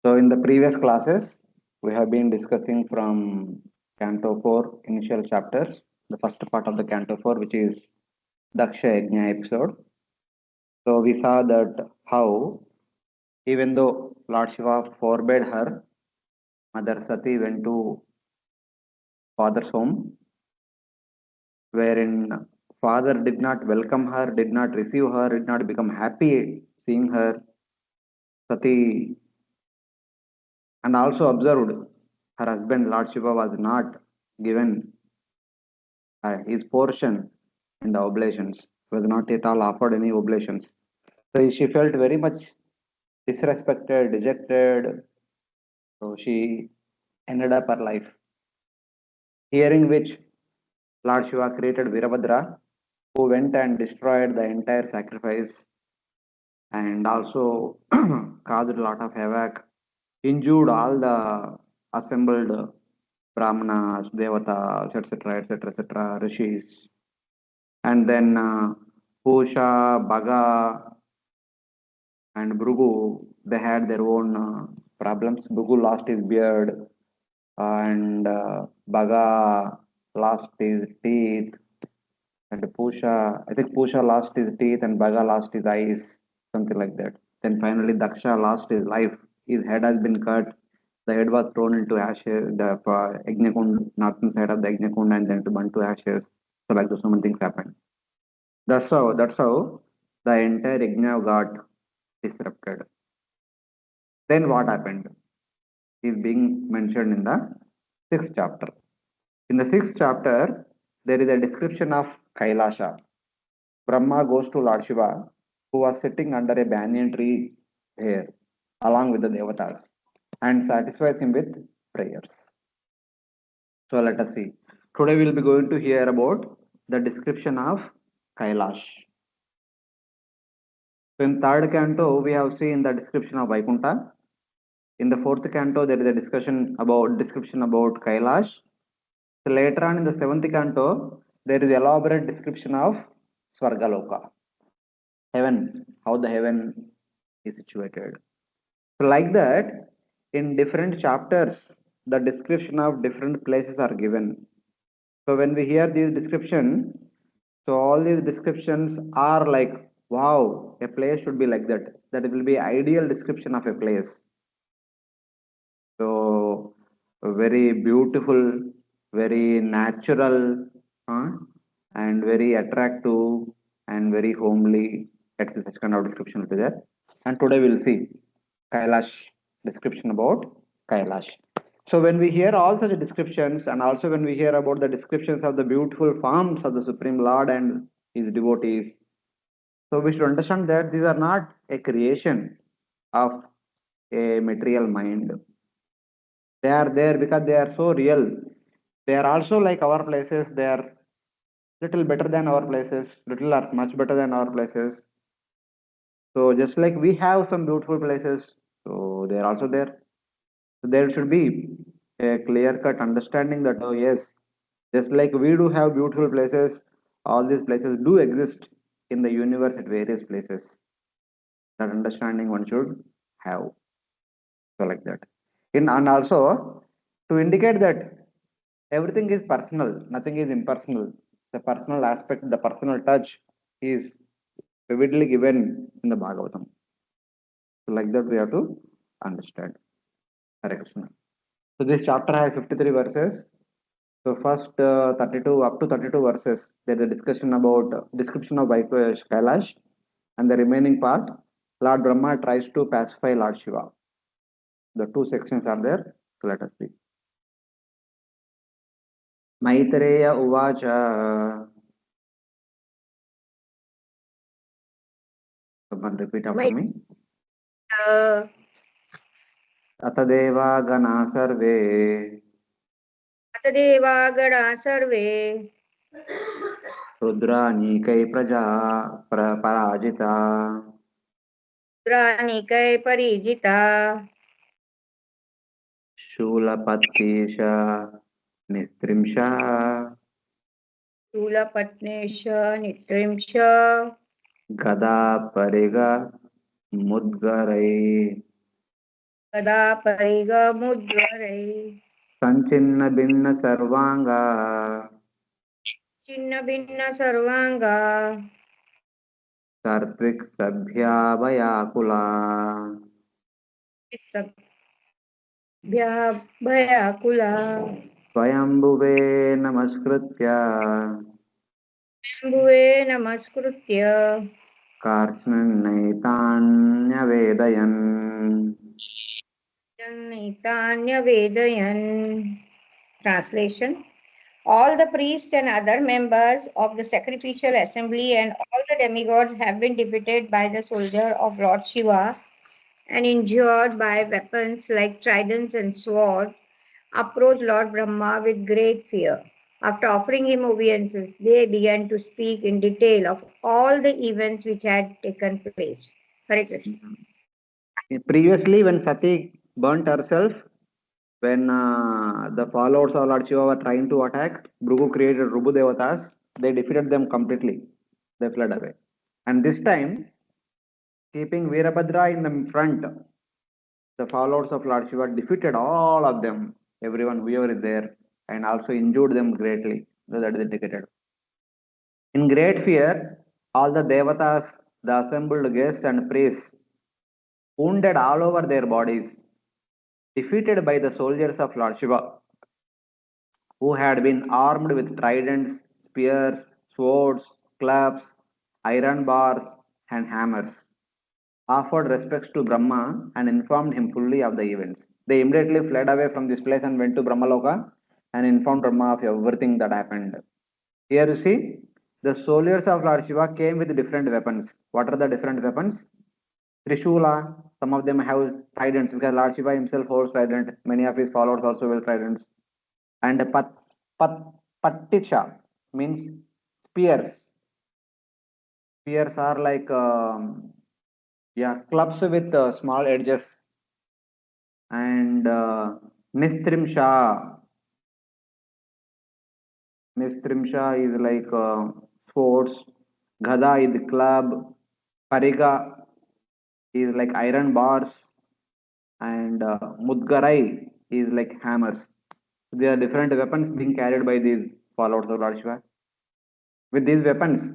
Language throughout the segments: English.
So in the previous classes, we have been discussing from Canto 4 initial chapters, the first part of the Canto 4, which is Daksha Yajna episode. So we saw that how, even though Lord Shiva forbade her, Mother Sati went to father's home, wherein father did not welcome her, did not receive her, did not become happy seeing her. Sati, and also observed her husband Lord Shiva was not given his portion in the oblations, was not at all offered any oblations. So she felt very much disrespected, dejected. So she ended up her life. Hearing which, Lord Shiva created Virabhadra, who went and destroyed the entire sacrifice and also caused a lot of havoc, injured all the assembled Brahmanas, devatas, etc., etc., etc., rishis. And then Pusha, Bhaga, and Bhrigu, they had their own problems. Bhrigu lost his beard, and Bhaga lost his teeth, and Pusha, I think Pusha lost his teeth, and Bhaga lost his eyes, something like that. Then finally, Daksha lost his life. His head has been cut. The head was thrown into ashes, the Yajna northern side of the Yajna and then to burn to ashes. So like so many things happened. That's how the entire Yajna got disrupted. Then what happened is being mentioned in the sixth chapter. In the sixth chapter, there is a description of Kailasha. Brahma goes to Lord Shiva, who was sitting under a banyan tree here, along with the devatas, and satisfies him with prayers. So let us see. Today we will be going to hear about the description of Kailash. So in third canto, we have seen the description of Vaikuntha. In the fourth canto, there is a description about Kailash. So later on in the seventh canto, there is elaborate description of Swargaloka, heaven, how the heaven is situated. So like that, in different chapters, the description of different places are given. So when we hear these description, so all these descriptions are like, wow, a place should be like that. That will be ideal description of a place. So very beautiful, very natural, and very attractive and very homely. That's such kind of description will be there. And today we'll see Kailash, description about Kailash. So when we hear all such descriptions, and also when we hear about the descriptions of the beautiful forms of the Supreme Lord and his devotees, so we should understand that these are not a creation of a material mind. They are there because they are so real. They are also like our places. They are little better than our places, little or much better than our places. So just like we have some beautiful places, so they are also there. So there should be a clear-cut understanding that, oh yes, just like we do have beautiful places, all these places do exist in the universe at various places. That understanding one should have. So like that. And also to indicate that everything is personal, nothing is impersonal. The personal aspect, the personal touch is vividly given in the Bhagavatam. So like that we have to understand. Hare Krishna. So this chapter has 53 verses. So first 32 up to 32 verses, there is a discussion about description of Kailash, and the remaining part, Lord Brahma tries to pacify Lord Shiva. The two sections are there. So let us see. Maitreya Uvacha. Someone repeat after me. अतदेवा गणा सर्वे रुद्रानीकै प्रजा पराजिता शूलपत्नीश निस्त्रिंश गदा परिग मुद्गरै कदा परिगमुद्वरै संचिन्न भिन्न सर्वांगा छिन्न भिन्न सर्वांगा सर्त्विक सभ्या भयाकुला भयाकुला स्वयंभुवे नमस्कृत्य शम्भुवे नमस्कृत्य कार्ष्णन्नैतान्यवेदयन् Nitanya Translation. All the priests and other members of the sacrificial assembly and all the demigods have been defeated by the soldier of Lord Shiva and injured by weapons like tridents and swords, approached Lord Brahma with great fear. After offering him obeisances, they began to speak in detail of all the events which had taken place. Hare Krishna. Previously, when Sati burnt herself, when the followers of Lord Shiva were trying to attack, Bhrigu created Rubu devatas. They defeated them completely. They fled away. And this time, keeping Veerabhadra in the front, the followers of Lord Shiva defeated all of them, everyone, whoever is there, and also injured them greatly. So that is indicated. In great fear, all the devatas, the assembled guests and priests, wounded all over their bodies, defeated by the soldiers of Lord Shiva, who had been armed with tridents, spears, swords, clubs, iron bars, and hammers, offered respects to Brahma and informed him fully of the events. They immediately fled away from this place and went to Brahmaloka and informed Brahma of everything that happened. Here you see, the soldiers of Lord Shiva came with different weapons. What are the different weapons? Trishula, some of them have tridents because Lord Shiva himself holds trident. Many of his followers also will tridents. And pat, patticha means spears. Spears are like yeah, clubs with small edges. And Nistrimsha. Nistrimsha is like swords. Gada is club. Pariga is like iron bars. And Mudgarai is like hammers. There are different weapons being carried by these followers of Lord Shiva. With these weapons,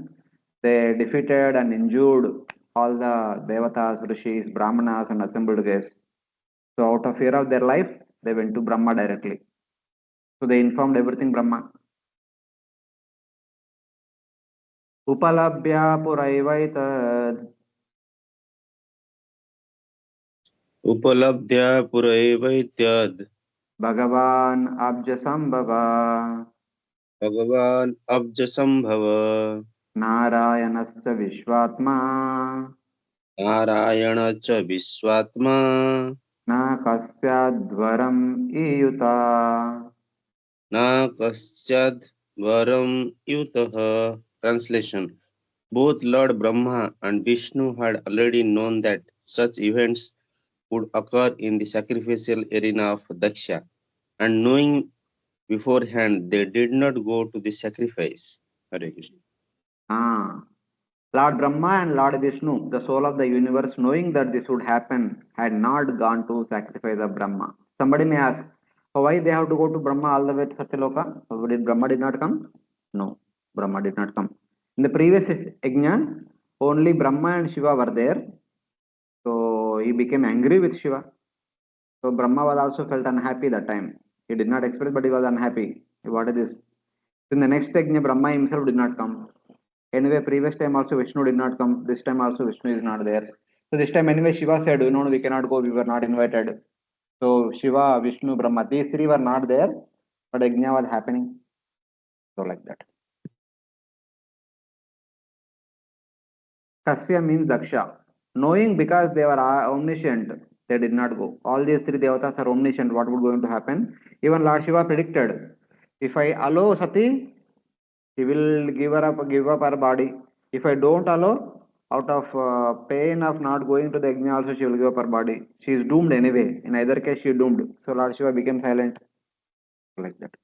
they defeated and injured all the devatas, rishis, brahmanas, and assembled guests. So, out of fear of their life, they went to Brahma directly. So, they informed everything Brahma. Upalabhya puraivaitad उपलब्ध्य पुरैवैत्याद् Bhagavan Abjasambhava भगवान् अब्जसम्भव Narayanascha Vishwatma Narayan च विश्वात्मा Na kasyadvaram iyuta. न कश्चिद् वरं युतः. Translation. Both Lord Brahma and Vishnu had already known that such events would occur in the sacrificial arena of Daksha, and knowing beforehand, they did not go to the sacrifice. Hare Krishna. Ah. Lord Brahma and Lord Vishnu, the soul of the universe, knowing that this would happen, had not gone to sacrifice of Brahma. Somebody may ask, why they have to go to Brahma all the way to Satyaloka? Did Brahma did not come? No, Brahma did not come. In the previous yajna, only Brahma and Shiva were there. So he became angry with Shiva. So Brahma was also felt unhappy that time. He did not express, but he was unhappy. What is this? In the next yajna, Brahma himself did not come. Anyway, previous time also Vishnu did not come. This time also Vishnu is not there. So this time anyway Shiva said, we cannot go. We were not invited. So Shiva, Vishnu, Brahma, these three were not there, but Yajna was happening. So like that. Kasya means Daksha. Knowing because they were omniscient, they did not go. All these three devatas are omniscient. What would going to happen? Even Lord Shiva predicted, if I allow Sati, he will give up her body. If I don't allow, out of pain of not going to the yajna also she will give up her body. She is doomed anyway. In either case, she is doomed. So Lord Shiva became silent like that.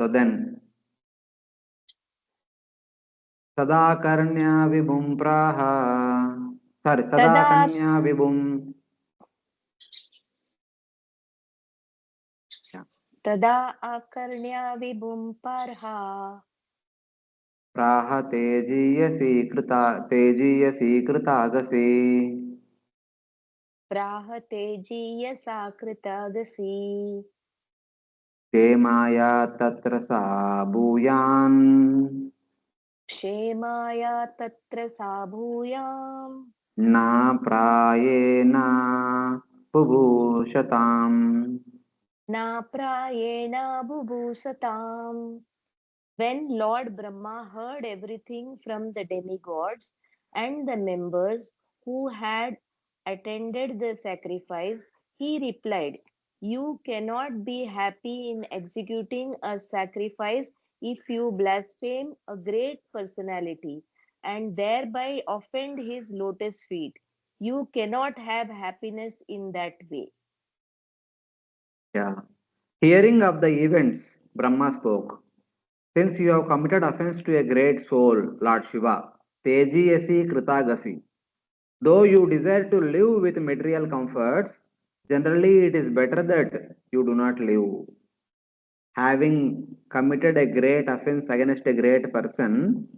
So then, Sadakarnya vibhum praha Sorry, tada Tada kanya vibhum. Yeah. Tada akarnya vibhum parha प्राह तेजीयसी कृतागसे praha tejiyasa kritagasi क्षेमाया तत्र सा भूयान् क्षेमाया तत्र सा भूयाम् न प्रायेण बुभूषताम्. na prayena bubhusatam. When Lord Brahma heard everything from the demigods and the members who had attended the sacrifice, he replied, "You cannot be happy in executing a sacrifice if you blaspheme a great personality and thereby offend his lotus feet. You cannot have happiness in that way." Yeah. Hearing of the events, Brahma spoke. Since you have committed offense to a great soul, Lord Shiva, Tejiyasi Kritagasi, though you desire to live with material comforts, generally it is better that you do not live. Having committed a great offense against a great person,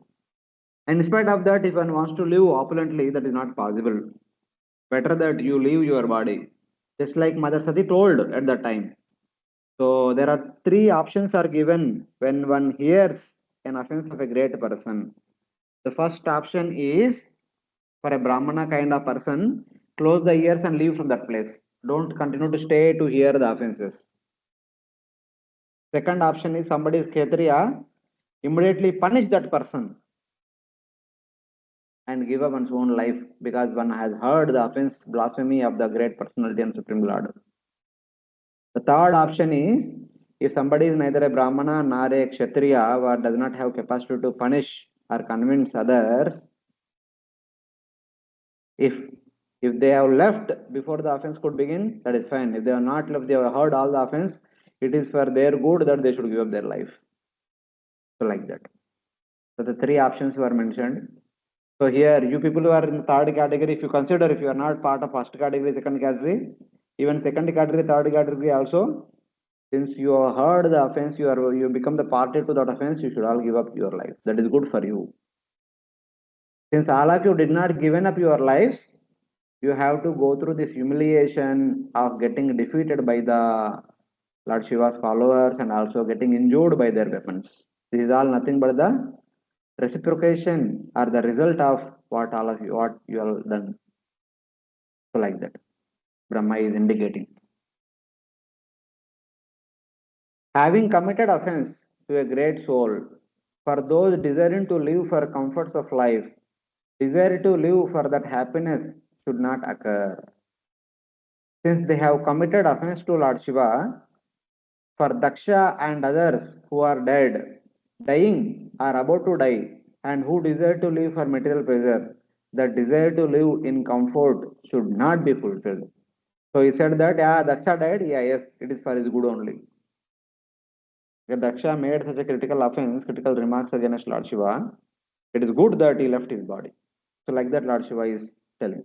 and in spite of that, if one wants to live opulently, that is not possible. Better that you leave your body. Just like Mother Sati told at that time. So there are three options are given when one hears an offense of a great person. The first option is for a Brahmana kind of person, close the ears and leave from that place. Don't continue to stay to hear the offenses. Second option is somebody is Kshatriya, immediately punish that person and give up one's own life because one has heard the offense, blasphemy of the great personality and Supreme Lord. The third option is if somebody is neither a Brahmana nor a Kshatriya or does not have capacity to punish or convince others, if they have left before the offense could begin, that is fine. If they have not left, they have heard all the offense, it is for their good that they should give up their life. So like that. So the three options were mentioned. So here, you people who are in the third category, if you consider if you are not part of first category, second category, even second category, third category also, since you have heard the offense, you become the party to that offense, you should all give up your life. That is good for you. Since all of you did not given up your lives, you have to go through this humiliation of getting defeated by the Lord Shiva's followers and also getting injured by their weapons. This is all nothing but the reciprocation or the result of what you have done. So like that, Brahma is indicating. Having committed offense to a great soul, for those desiring to live for comforts of life, desire to live for that happiness should not occur. Since they have committed offense to Lord Shiva, for Daksha and others who are dead, dying, or about to die, and who desire to live for material pleasure, the desire to live in comfort should not be fulfilled. So he said that, yeah, Daksha died, yeah, yes, it is for his good only. If Daksha made such a critical offense, critical remarks against Lord Shiva, it is good that he left his body. So like that Lord Shiva is telling.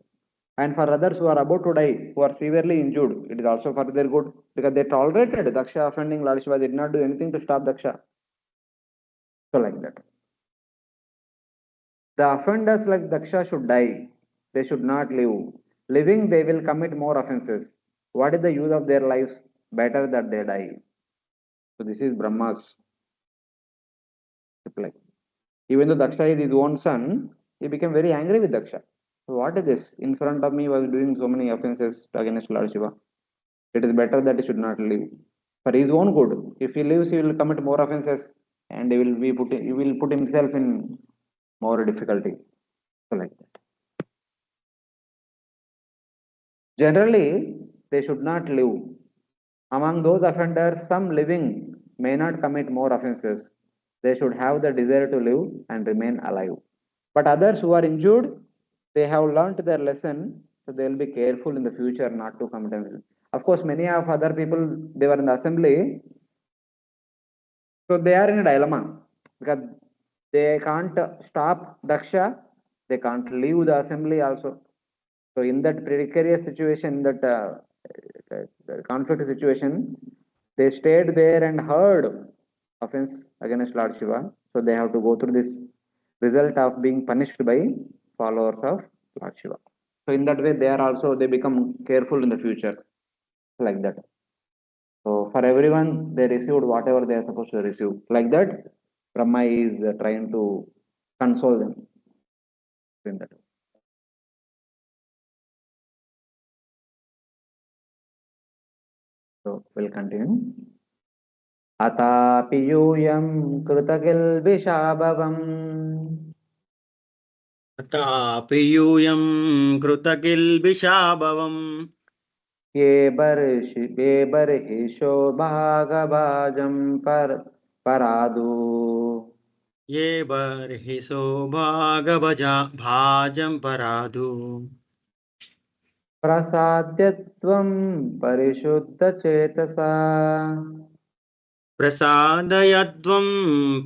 And for others who are about to die, who are severely injured, it is also for their good because they tolerated Daksha offending Lord Shiva. They did not do anything to stop Daksha. So like that. The offenders like Daksha should die. They should not live. Living, they will commit more offenses. What is the use of their lives? Better that they die. So this is Brahma's reply. Even though Daksha is his own son, he became very angry with Daksha. So what is this? In front of me was doing so many offenses against Lord Shiva. It is better that he should not live. For his own good. If he lives, he will commit more offenses and he will put himself in more difficulty. So like that. Generally, they should not live. Among those offenders, some living may not commit more offenses. They should have the desire to live and remain alive. But others who are injured, they have learnt their lesson, so they will be careful in the future not to commit offenses. Of course, many of other people, they were in the assembly, so they are in a dilemma because they can't stop Daksha, they can't leave the assembly also. So in that precarious situation, that conflict situation, they stayed there and heard offense against Lord Shiva. So they have to go through this result of being punished by followers of Lord Shiva. So in that way, they become careful in the future, like that. So for everyone, they received whatever they are supposed to receive. Like that, Brahma is trying to console them in that. So we'll continue. अतापि यूयं कृतकिल्बिषाभवम् अतापि यूयं कृतकिल्बिषाभवम् ये बर्हिषो भागभाजं परादु ये बर्हिषो भाजं पराधु प्रसाद्य त्वं परिशुद्धचेतसा प्रसादयध्वं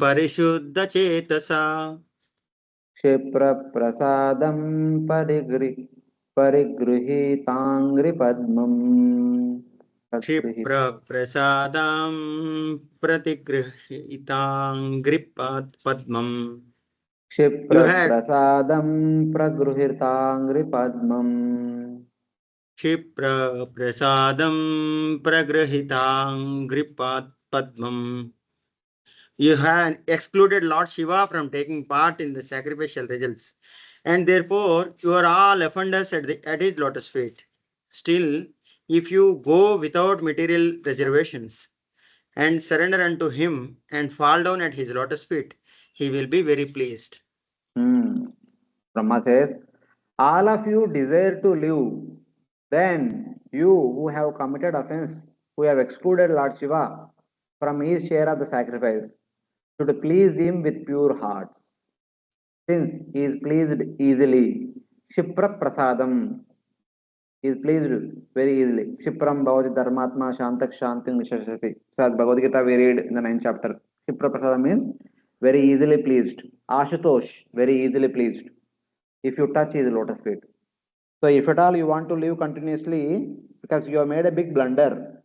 परिशुद्धचेतसा क्षिप्रप्रसादं परिगृहीताङ्घ्रिपद्मम् क्षिप्रप्रसादां प्रतिगृहीताङ्घ्रिपद्मम् क्षिप्रप्रसादं प्रगृहीताङ्घ्रिपद्मम् क्षिप्रप्रसादं प्रगृहीताङ्घ्रिपद्मम्. You had excluded Lord Shiva from taking part in the sacrificial rituals, and therefore you are all offenders at his lotus feet. Still, if you go without material reservations and surrender unto him and fall down at his lotus feet, he will be very pleased. Brahma says, all of you desire to live. Then you who have committed offense, who have excluded Lord Shiva from his share of the sacrifice, should please him with pure hearts. Since he is pleased easily, Shipra Prasadam, he is pleased very easily. Shipram Bhavati Dharmatma Shantak Shantim Vishashati. So as Bhagavad Gita we read in the 9th chapter. Shipra Prasadam means very easily pleased. Ashutosh, very easily pleased. If you touch his lotus feet. So if at all you want to live continuously, because you have made a big blunder,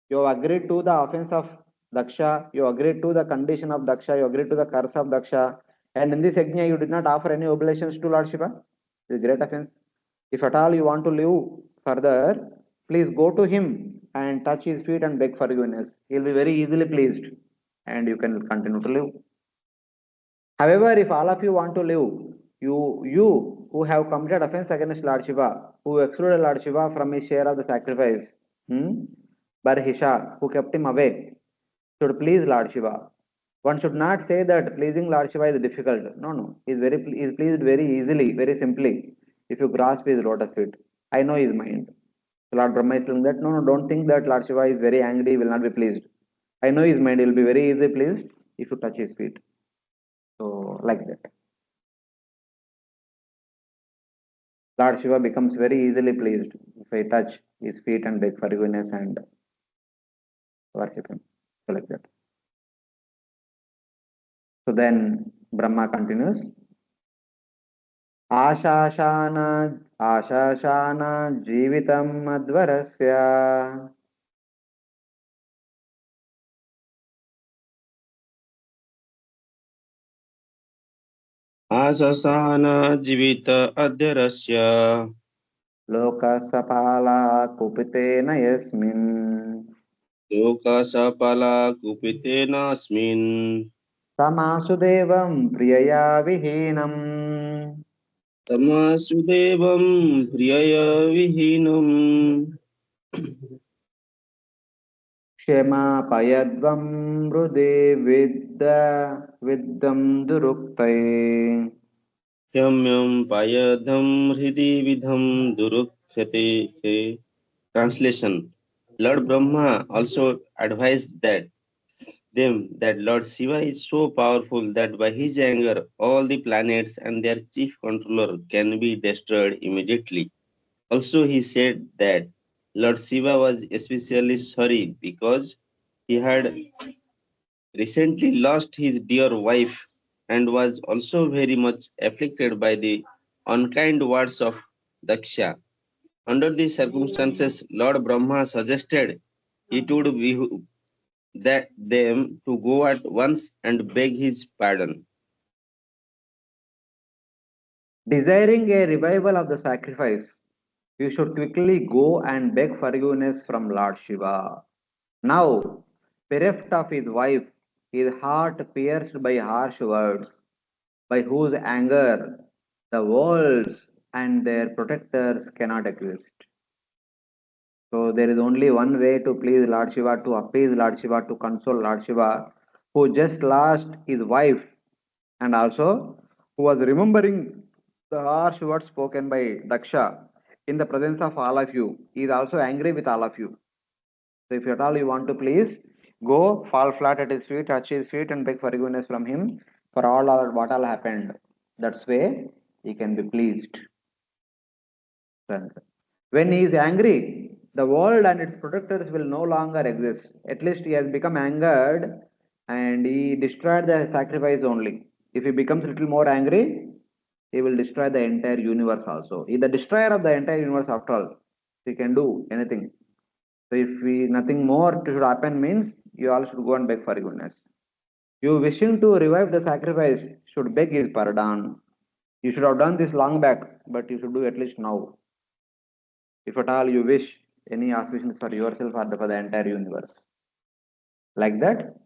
you have agreed to the offense of Daksha, you agreed to the condition of Daksha, you agreed to the curse of Daksha, and in this yajna you did not offer any oblations to Lord Shiva. This is a great offense. If at all you want to live further, please go to him and touch his feet and beg forgiveness. He will be very easily pleased and you can continue to live. However, if all of you want to live, you who have committed offense against Lord Shiva, who excluded Lord Shiva from his share of the sacrifice, Barhisha, who kept him away, should please Lord Shiva. One should not say that pleasing Lord Shiva is difficult. No. He is pleased very easily, very simply. If you grasp his lotus feet, I know his mind. So Lord Brahma is telling that no, don't think that Lord Shiva is very angry, will not be pleased. I know his mind, he will be very easily pleased if you touch his feet. So like that. Lord Shiva becomes very easily pleased if I touch his feet and beg forgiveness and worship him. So like that. So then Brahma continues. आशाशान आशाशान जीवितम् अध्वरस्य आशसान जीवित अध्यरस्य लोकसपाला कुपितेन यस्मिन् लोकसफला कुपितेनास्मिन् समासुदेवं प्रियया विहीनम् तमसुदेवं प्रियय विहीनम् क्षमापयध्वं हृदे विद्धं दुरुक्तये क्षम्यं पायधं हृदि विधं दुरुक्ष्यते. Translation. Lord Brahma also advised that Lord Shiva is so powerful that by his anger all the planets and their chief controller can be destroyed immediately. Also he said that Lord Shiva was especially sorry because he had recently lost his dear wife and was also very much afflicted by the unkind words of Daksha. Under these circumstances, Lord Brahma suggested it would behoove that them to go at once and beg his pardon. Desiring a revival of the sacrifice, you should quickly go and beg forgiveness from Lord Shiva. Now, bereft of his wife, his heart pierced by harsh words, by whose anger the worlds and their protectors cannot exist. So there is only one way to please Lord Shiva, to appease Lord Shiva, to console Lord Shiva, who just lost his wife and also who was remembering the harsh words spoken by Daksha in the presence of all of you. He is also angry with all of you. So if at all you want to please, go fall flat at his feet, touch his feet, and beg forgiveness from him for what all happened. That's way he can be pleased. When he is angry, the world and its protectors will no longer exist. At least he has become angered and he destroyed the sacrifice only. If he becomes a little more angry, he will destroy the entire universe also. He is the destroyer of the entire universe after all. He can do anything. So if nothing more should happen means you all should go and beg forgiveness. You wishing to revive the sacrifice should beg his pardon. You should have done this long back, but you should do at least now. If at all you wish any auspicious for yourself or for the entire universe. Like that,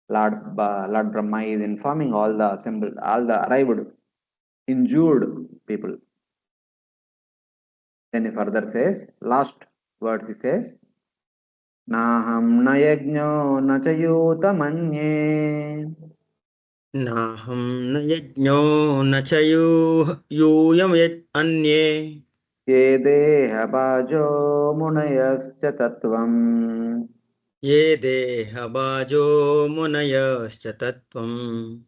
Lord Brahma is informing all the assembled, all the arrived, injured people. Then he further says, last words he says, Naham na yajno na chayuta manye. Naham na yajno na chayuyam yaj anye. Ye deha bajo munayascha tattvam. Ye deha bajo munayascha tattvam.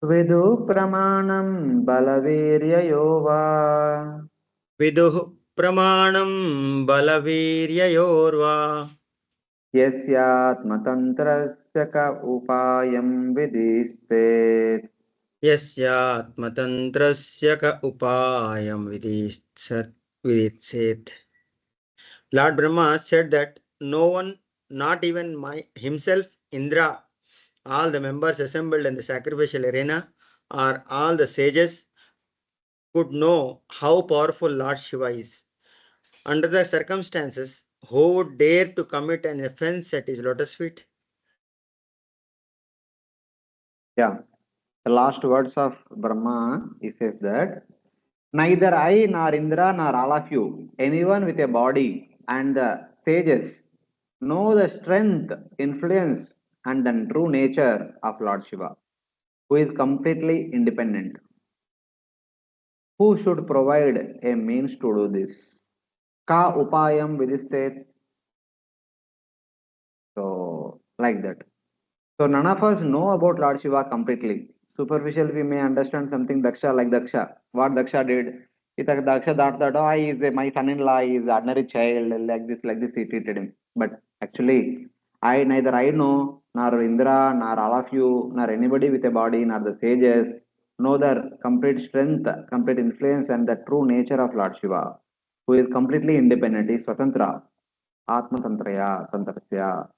Vidu pramanam balavirya yova. Viduh pramanam balaviryayorva. यस्यात्मतन्त्रस्य क उपायं विधिस्ते Yasyatmatantrasya ka upayam viditset. Lord Brahma said that no one, not even himself, Indra, all the members assembled in the sacrificial arena, or all the sages could know how powerful Lord Shiva is. Under the circumstances, who would dare to commit an offense at his lotus feet? Yeah, the last words of Brahma, he says that neither I nor Indra nor all of you, anyone with a body and the sages know the strength, influence, and the true nature of Lord Shiva, who is completely independent. Who should provide a means to do this? Ka upayam vidistet. So, like that. So none of us know about Lord Shiva completely. Superficially, we may understand something Daksha like Daksha. What Daksha did. Daksha thought that, oh, he is my son-in-law, he is ordinary child, like this he treated him. But actually, neither I know, nor Indra, nor all of you, nor anybody with a body, nor the sages, know the complete strength, complete influence, and the true nature of Lord Shiva, who is completely independent, he is Swatantra, Atma Tantraya, Tantrasya,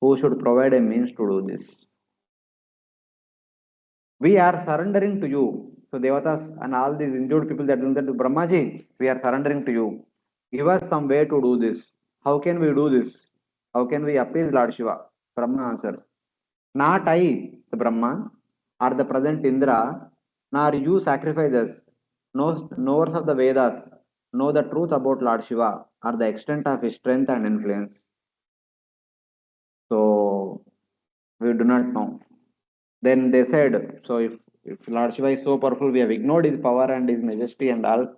who should provide a means to do this. We are surrendering to you. So devatas and all these injured people that to Brahmaji, we are surrendering to you. Give us some way to do this. How can we do this? How can we appease Lord Shiva? Brahma answers, not I, the Brahma, or the present Indra, nor you sacrifices, knowers of the Vedas, know the truth about Lord Shiva or the extent of his strength and influence. So we do not know. Then they said, so if Lord Shiva is so powerful, we have ignored his power and his majesty and all.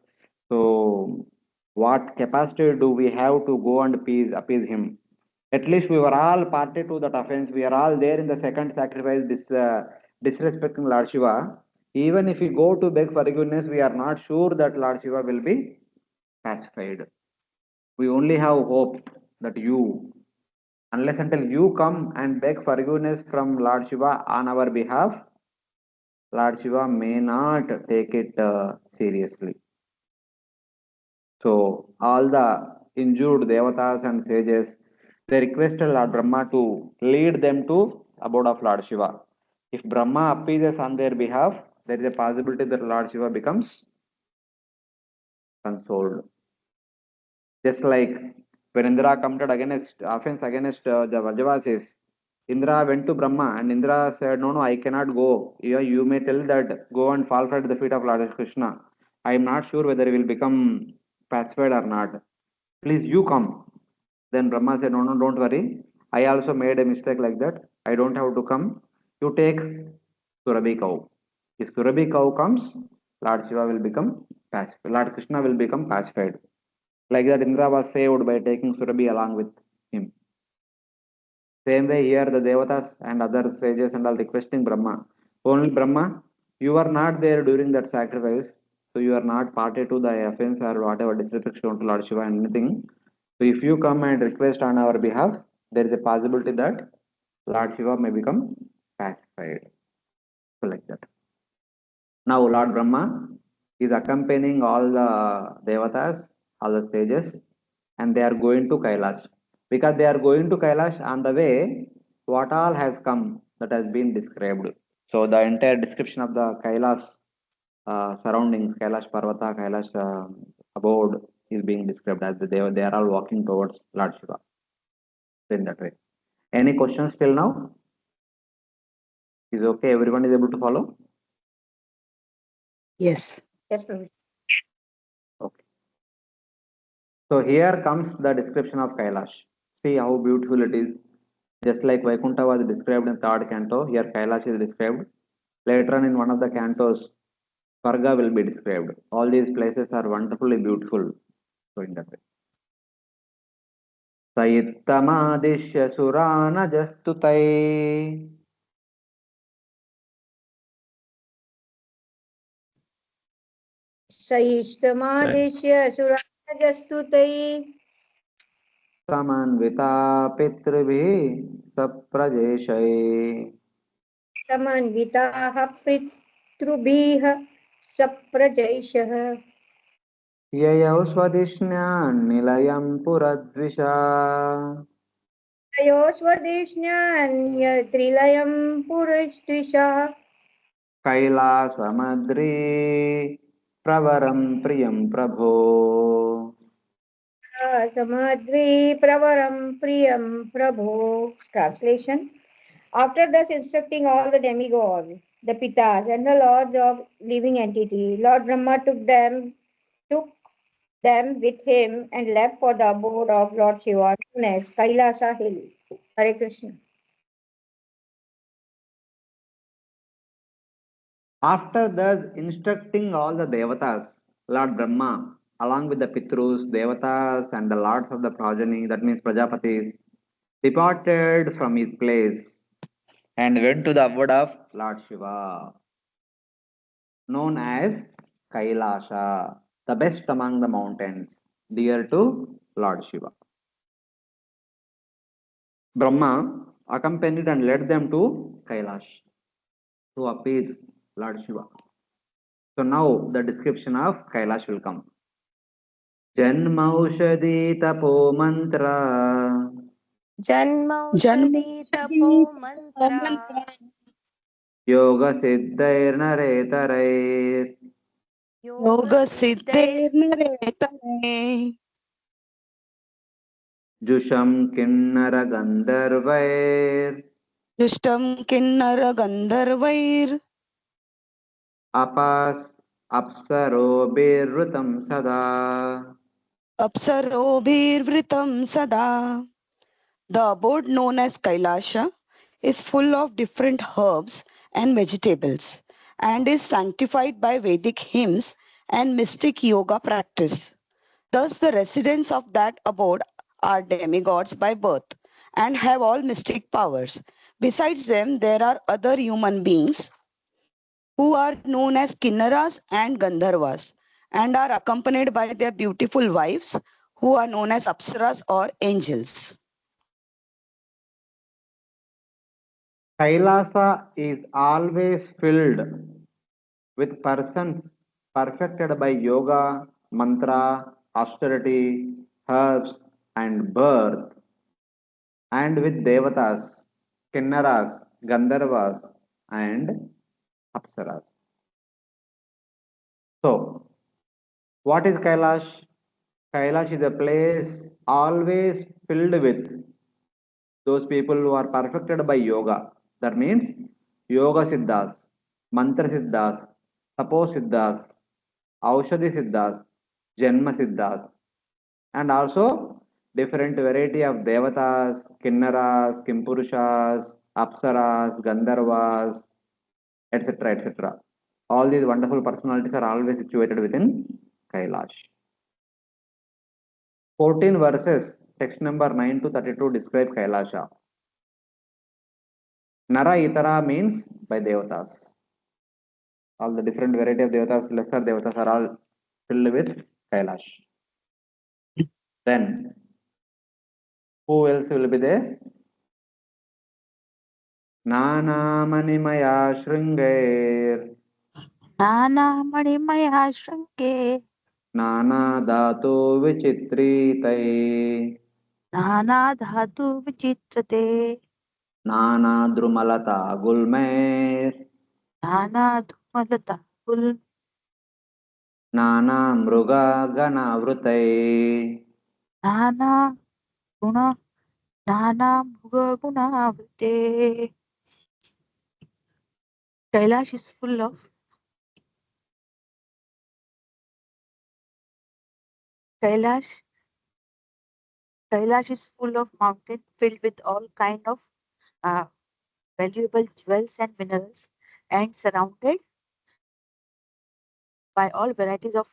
So what capacity do we have to go and appease him? At least we were all party to that offense. We are all there in the second sacrifice, disrespecting Lord Shiva. Even if we go to beg forgiveness, we are not sure that Lord Shiva will be pacified. We only have hope that you, unless until you come and beg forgiveness from Lord Shiva on our behalf, Lord Shiva may not take it seriously. So all the injured devatas and sages, they requested Lord Brahma to lead them to abode of Lord Shiva. If Brahma appeases on their behalf, there is a possibility that Lord Shiva becomes consoled. Just like when Indra committed offense against the Vrajavasis, Indra went to Brahma and Indra said, no, I cannot go. You may tell that go and fall at the feet of Lord Krishna. I am not sure whether he will become pacified or not. Please, you come. Then Brahma said, no, don't worry. I also made a mistake like that. I don't have to come. You take Surabhi cow. If Surabhi cow comes, Lord Shiva will become pacified. Lord Krishna will become pacified. Like that, Indra was saved by taking Surabhi along with him. Same way here, the Devatas and other sages and all requesting Brahma. Only Brahma, you are not there during that sacrifice, so you are not party to the offense or whatever disrespect shown to Lord Shiva and anything. So if you come and request on our behalf, there is a possibility that Lord Shiva may become pacified. So like that. Now Lord Brahma is accompanying all the Devatas, all the sages, and they are going to Kailash. Because they are going to Kailash, on the way, what all has come that has been described. So the entire description of the Kailash surroundings, Kailash Parvata, Kailash abode is being described as they are all walking towards Lord Shiva. In that way. Any questions till now? Is okay? Everyone is able to follow? Yes. Yes, Prabhu. Okay. So here comes the description of Kailash. See how beautiful it is. Just like Vaikuntha was described in third canto, here Kailash is described. Later on in one of the cantos, Varga will be described. All these places are wonderfully beautiful. So in that way. Sayittamadishya suranajastutay. Saishtamadeshya surajastutay Samanvita pitribhi saprajeshay. samanvitaः pitrubhih saprajayshah ययौ स्वधिष्ण्यान्निलयं पुरद्विषा तयो स्वदेशन्यत्रिलयं पुरस्त्विषः कैलासमद्री प्रवरं प्रियं प्रभो. Samadvi Pravaram Prabho. Translation. After thus instructing all the demigods, the Pitas, and the lords of living entity, Lord Brahma took them with him and left for the abode of Lord Shiva, known as Kailasa Hill. Hare Krishna. After thus instructing all the devatas, Lord Brahma, along with the Pitrus, devatas, and the lords of the progeny, that means Prajapatis, departed from his place and went to the abode of Lord Shiva, known as Kailasha, the best among the mountains, dear to Lord Shiva. Brahma accompanied and led them to Kailash to appease Lord Shiva. So now the description of Kailash will come. Janmaushadi tapo mantra Janmaushadi tapo mantra yoga siddhair naretarair Yoga Siddhair Naretane jusham kinnara gandharvair Yushtam Kinnara Gandharvair apas apsaro birrutam sada. Apsarobhir Vritam Sada. The abode known as Kailasha is full of different herbs and vegetables and is sanctified by Vedic hymns and mystic yoga practice. Thus, the residents of that abode are demigods by birth and have all mystic powers. Besides them, there are other human beings who are known as Kinnaras and Gandharvas and are accompanied by their beautiful wives who are known as Apsaras or angels. Kailasa is always filled with persons perfected by yoga, mantra, austerity, herbs, and birth, and with devatas, kinnaras, gandharvas, and apsaras. So, what is Kailash? Kailash is a place always filled with those people who are perfected by yoga. That means yoga siddhas, mantra siddhas, tapo siddhas, aushadhi siddhas, janma siddhas, and also different variety of devatas, kinnaras, kimpurushas, apsaras, gandharvas, etc. etc. All these wonderful personalities are always situated within Kailash. 14 verses, text number 9 to 32 describe Kailasha. Nara Itara means by devatas. All the different variety of devatas, lesser devatas are all filled with Kailash. Then, who else will be there? Nanamanimaya Shringair, नानामणिमया शृङ्गे Nana Dhatu Vichitritai, नानाधातु विचित्रते Nana Drumalata Gulmair, नानाधूमलता कुल Nana Mruga Ganavrutai. नाना गुण नानामृगगुणावृते. Kailash is full of Kailash Kailash is full of mountains filled with all kind of uh, valuable jewels and minerals and surrounded by all varieties of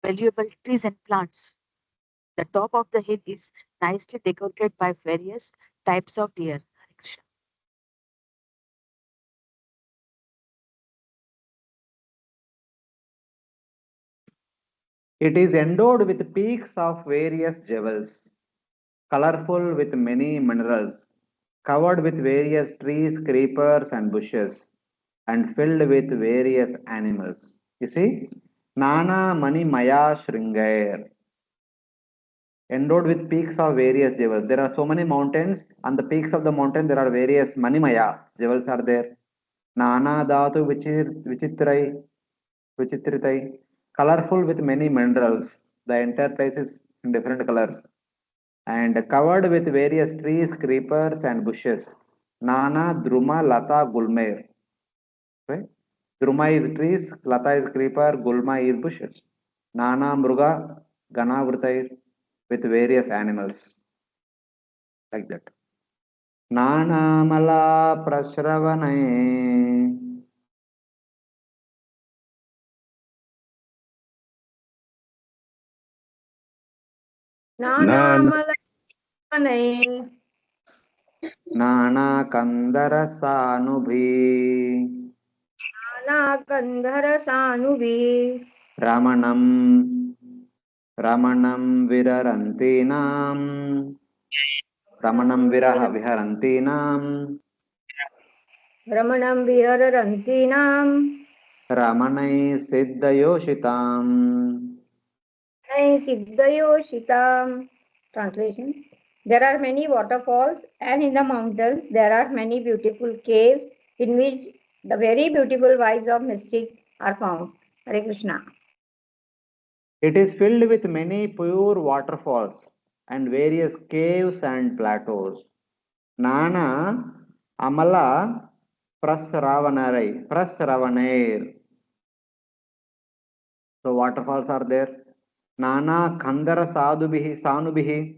valuable trees and plants. The top of the hill is nicely decorated by various types of deer. Hare Krishna. It is endowed with peaks of various jewels, colorful with many minerals, covered with various trees, creepers, and bushes, and filled with various animals. You see, Nana Mani Maya Shringair, endowed with peaks of various jewels. There are so many mountains. On the peaks of the mountain, there are various Manimaya jewels are there. Nana Dhatu Vichitritai, colorful with many minerals. The entire place is in different colors and covered with various trees, creepers, and bushes. Nana Druma Lata Gulmer. Right? Druma is trees, Lata is creeper, Gulma is bushes. Nana Mruga Ganavrutai with various animals. Like that. Nana Mala Prasravanai. Nanamalakane. Nana Kandara Sanubhi. Nana Sanuvi. Ramanam Ramanam Virarantinam Ramanam Viraha Viharantinam Ramanam Vihararantinam. Ramanai Siddhayoshitam. Siddhayoshitam. Translation. There are many waterfalls, and in the mountains there are many beautiful caves in which the very beautiful wives of mystic are found. Hare Krishna. It is filled with many pure waterfalls and various caves and plateaus. Nana Amala Prasravanair. So waterfalls are there. Nana Khandara Sanubihi.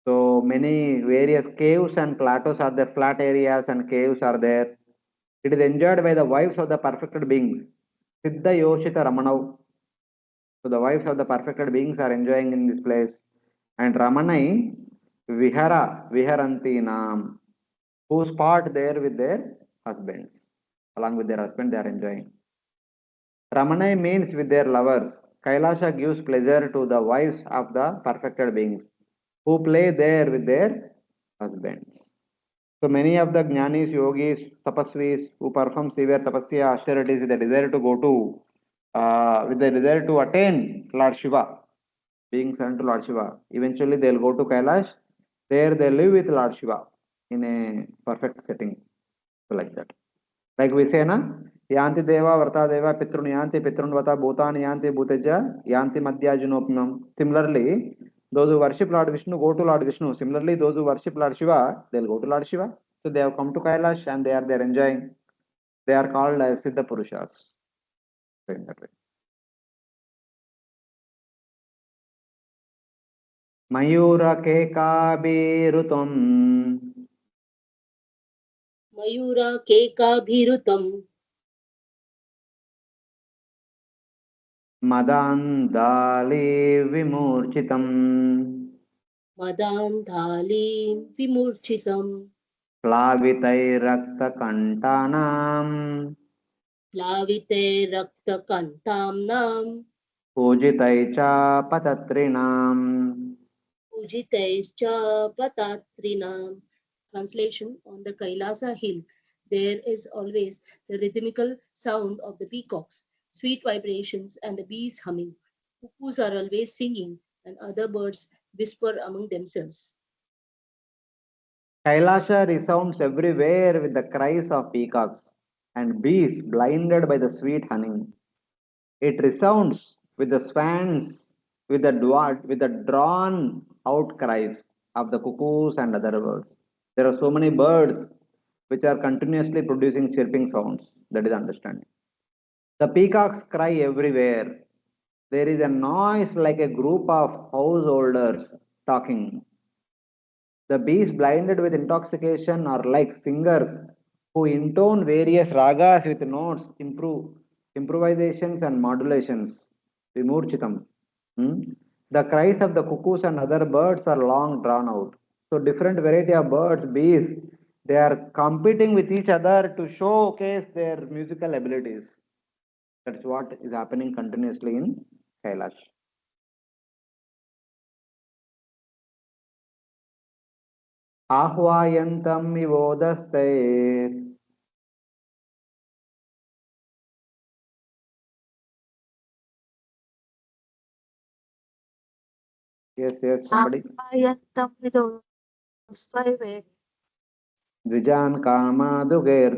So many various caves and plateaus are there, flat areas and caves are there. It is enjoyed by the wives of the perfected beings. Siddha Yoshita Ramanav. So the wives of the perfected beings are enjoying in this place. And Ramanai Viharantinam, who spot there with their husbands. Along with their husband, they are enjoying. Ramanai means with their lovers. Kailasha gives pleasure to the wives of the perfected beings who play there with their husbands. So many of the jnanis, yogis, tapasvis who perform severe tapasya austerities with the desire to go to, with the desire to attain Lord Shiva, being sent to Lord Shiva. Eventually, they'll go to Kailash. There, they live with Lord Shiva in a perfect setting. So, like that. Like we say, na, yanti deva, varta deva, pitrun yanti, pitrun vata, bhutan yanti, bhuteja, yanti madhyajunopnam. Similarly, those who worship Lord Vishnu go to Lord Vishnu. Similarly, those who worship Lord Shiva, they'll go to Lord Shiva. So they have come to Kailash and they are there enjoying. They are called as Siddha Purushas. So in that way. Mayura Kekabirutam Mayura केकाभिरुतं Madandali Vimurchitam मदान्धालीं विमूर्छितं प्लावितैरक्तकण्टानां प्लाविते रक्तकण्ठाम्नां पूजितै च पतत्रिणाम्. पूजितैश्च पतात्रिणाम्. Translation: on the Kailasa hill, there is always the rhythmical sound of the peacocks, sweet vibrations, and the bees humming. Cuckoos are always singing, and other birds whisper among themselves. Kailasha resounds everywhere with the cries of peacocks and bees blinded by the sweet honey. It resounds with the swans, with the drawn out cries of the cuckoos and other birds. There are so many birds which are continuously producing chirping sounds. That is understanding. The peacocks cry everywhere. There is a noise like a group of householders talking. The bees blinded with intoxication are like singers who intone various ragas with notes, improvisations and modulations. Vimurchitam. The cries of the cuckoos and other birds are long drawn out. So different variety of birds, bees, they are competing with each other to showcase their musical abilities. That's what is happening continuously in Kailash. Ahvayantam ivodaste. Yes, somebody. Ayantam vidosvaive Dvijan kama dugair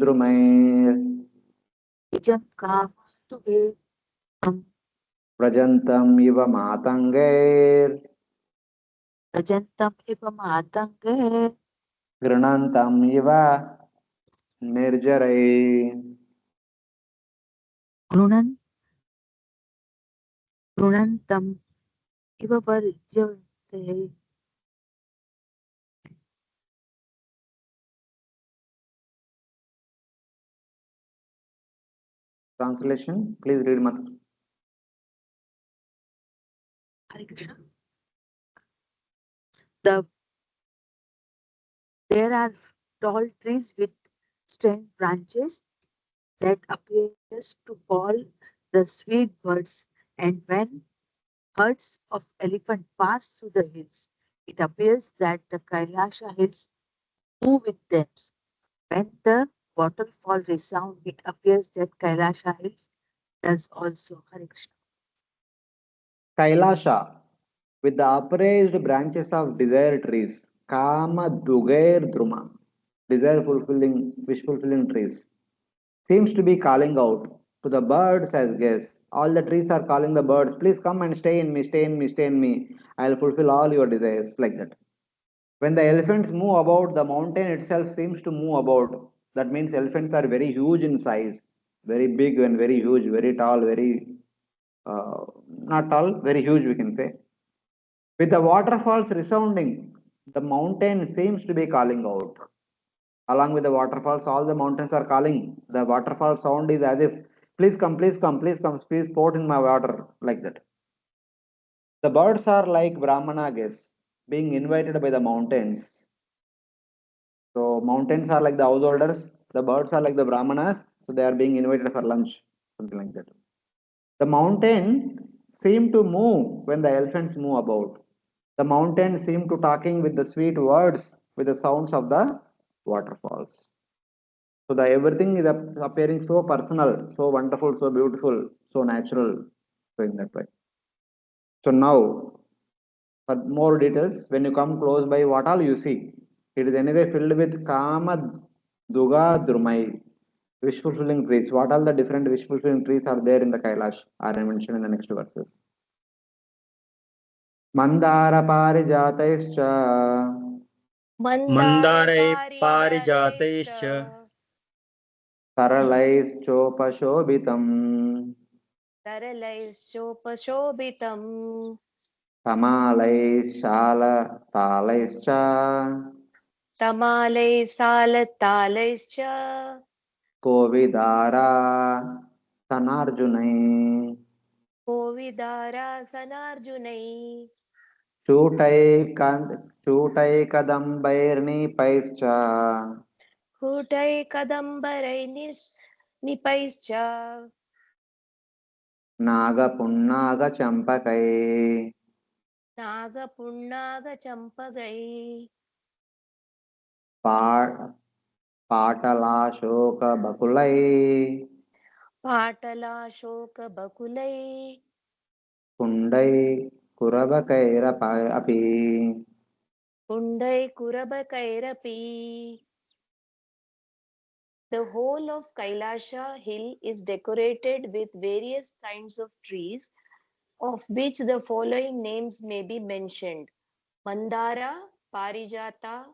vijam kamatuve Prajantam iva matangair. rajantam iva matange Granantam iva nirjarai. grunan grunantam iva varjyate. Translation, please read Mat. Hare Krishna. The There are tall trees with straight branches that appears to call the sweet birds, and when herds of elephants pass through the hills, it appears that the Kailasha hills move with them. When the waterfall resound, it appears that Kailasha hills does also. Hare Krishna. Kailasha, with the upraised branches of desire trees, Kama Dugair Druma, desire fulfilling, wish fulfilling trees, seems to be calling out to the birds as guests. All the trees are calling the birds, please come and stay in me, stay in me, stay in me. I'll fulfill all your desires, like that. When the elephants move about, the mountain itself seems to move about. That means elephants are very huge in size, very big and very huge, very tall, very not tall, very huge, we can say. With the waterfalls resounding, the mountain seems to be calling out. Along with the waterfalls, all the mountains are calling. The waterfall sound is as if, please come, please come, please come, please pour in my water, like that. The birds are like Brahmana guests, being invited by the mountains. So mountains are like the householders, the birds are like the Brahmanas, so they are being invited for lunch, something like that. The mountain seem to move when the elephants move about. The mountains seem to talking with the sweet words, with the sounds of the waterfalls. So the everything is appearing so personal, so wonderful, so beautiful, so natural. So in that way. So now For more details, when you come close by, what all you see? It is anyway filled with Kama, Duga, Drumai, wish fulfilling trees. What all the different wish fulfilling trees are there in the Kailash are mentioned in the next verses. Mandara Parijataischa Mandarai Mandarai parijataischa Saralaischopa Taralaischopaशोभितम् Tamalais Talaischa Tamalai Salataalaischa Kovidara Sanarjunai Kovidarasanarjunai Chutai Kadambairni Paischa Hutai Kadambarai Nipaischa Nagapunnaga Champakai Nagapunnaga Champagai Pa- Patalashoka Bakulai Patala Shoka Bakulai Kundai Kurabakaira Api. Kundai Kurabakairapi. The whole of Kailasha hill is decorated with various kinds of trees, of which the following names may be mentioned: Mandara, Parijata,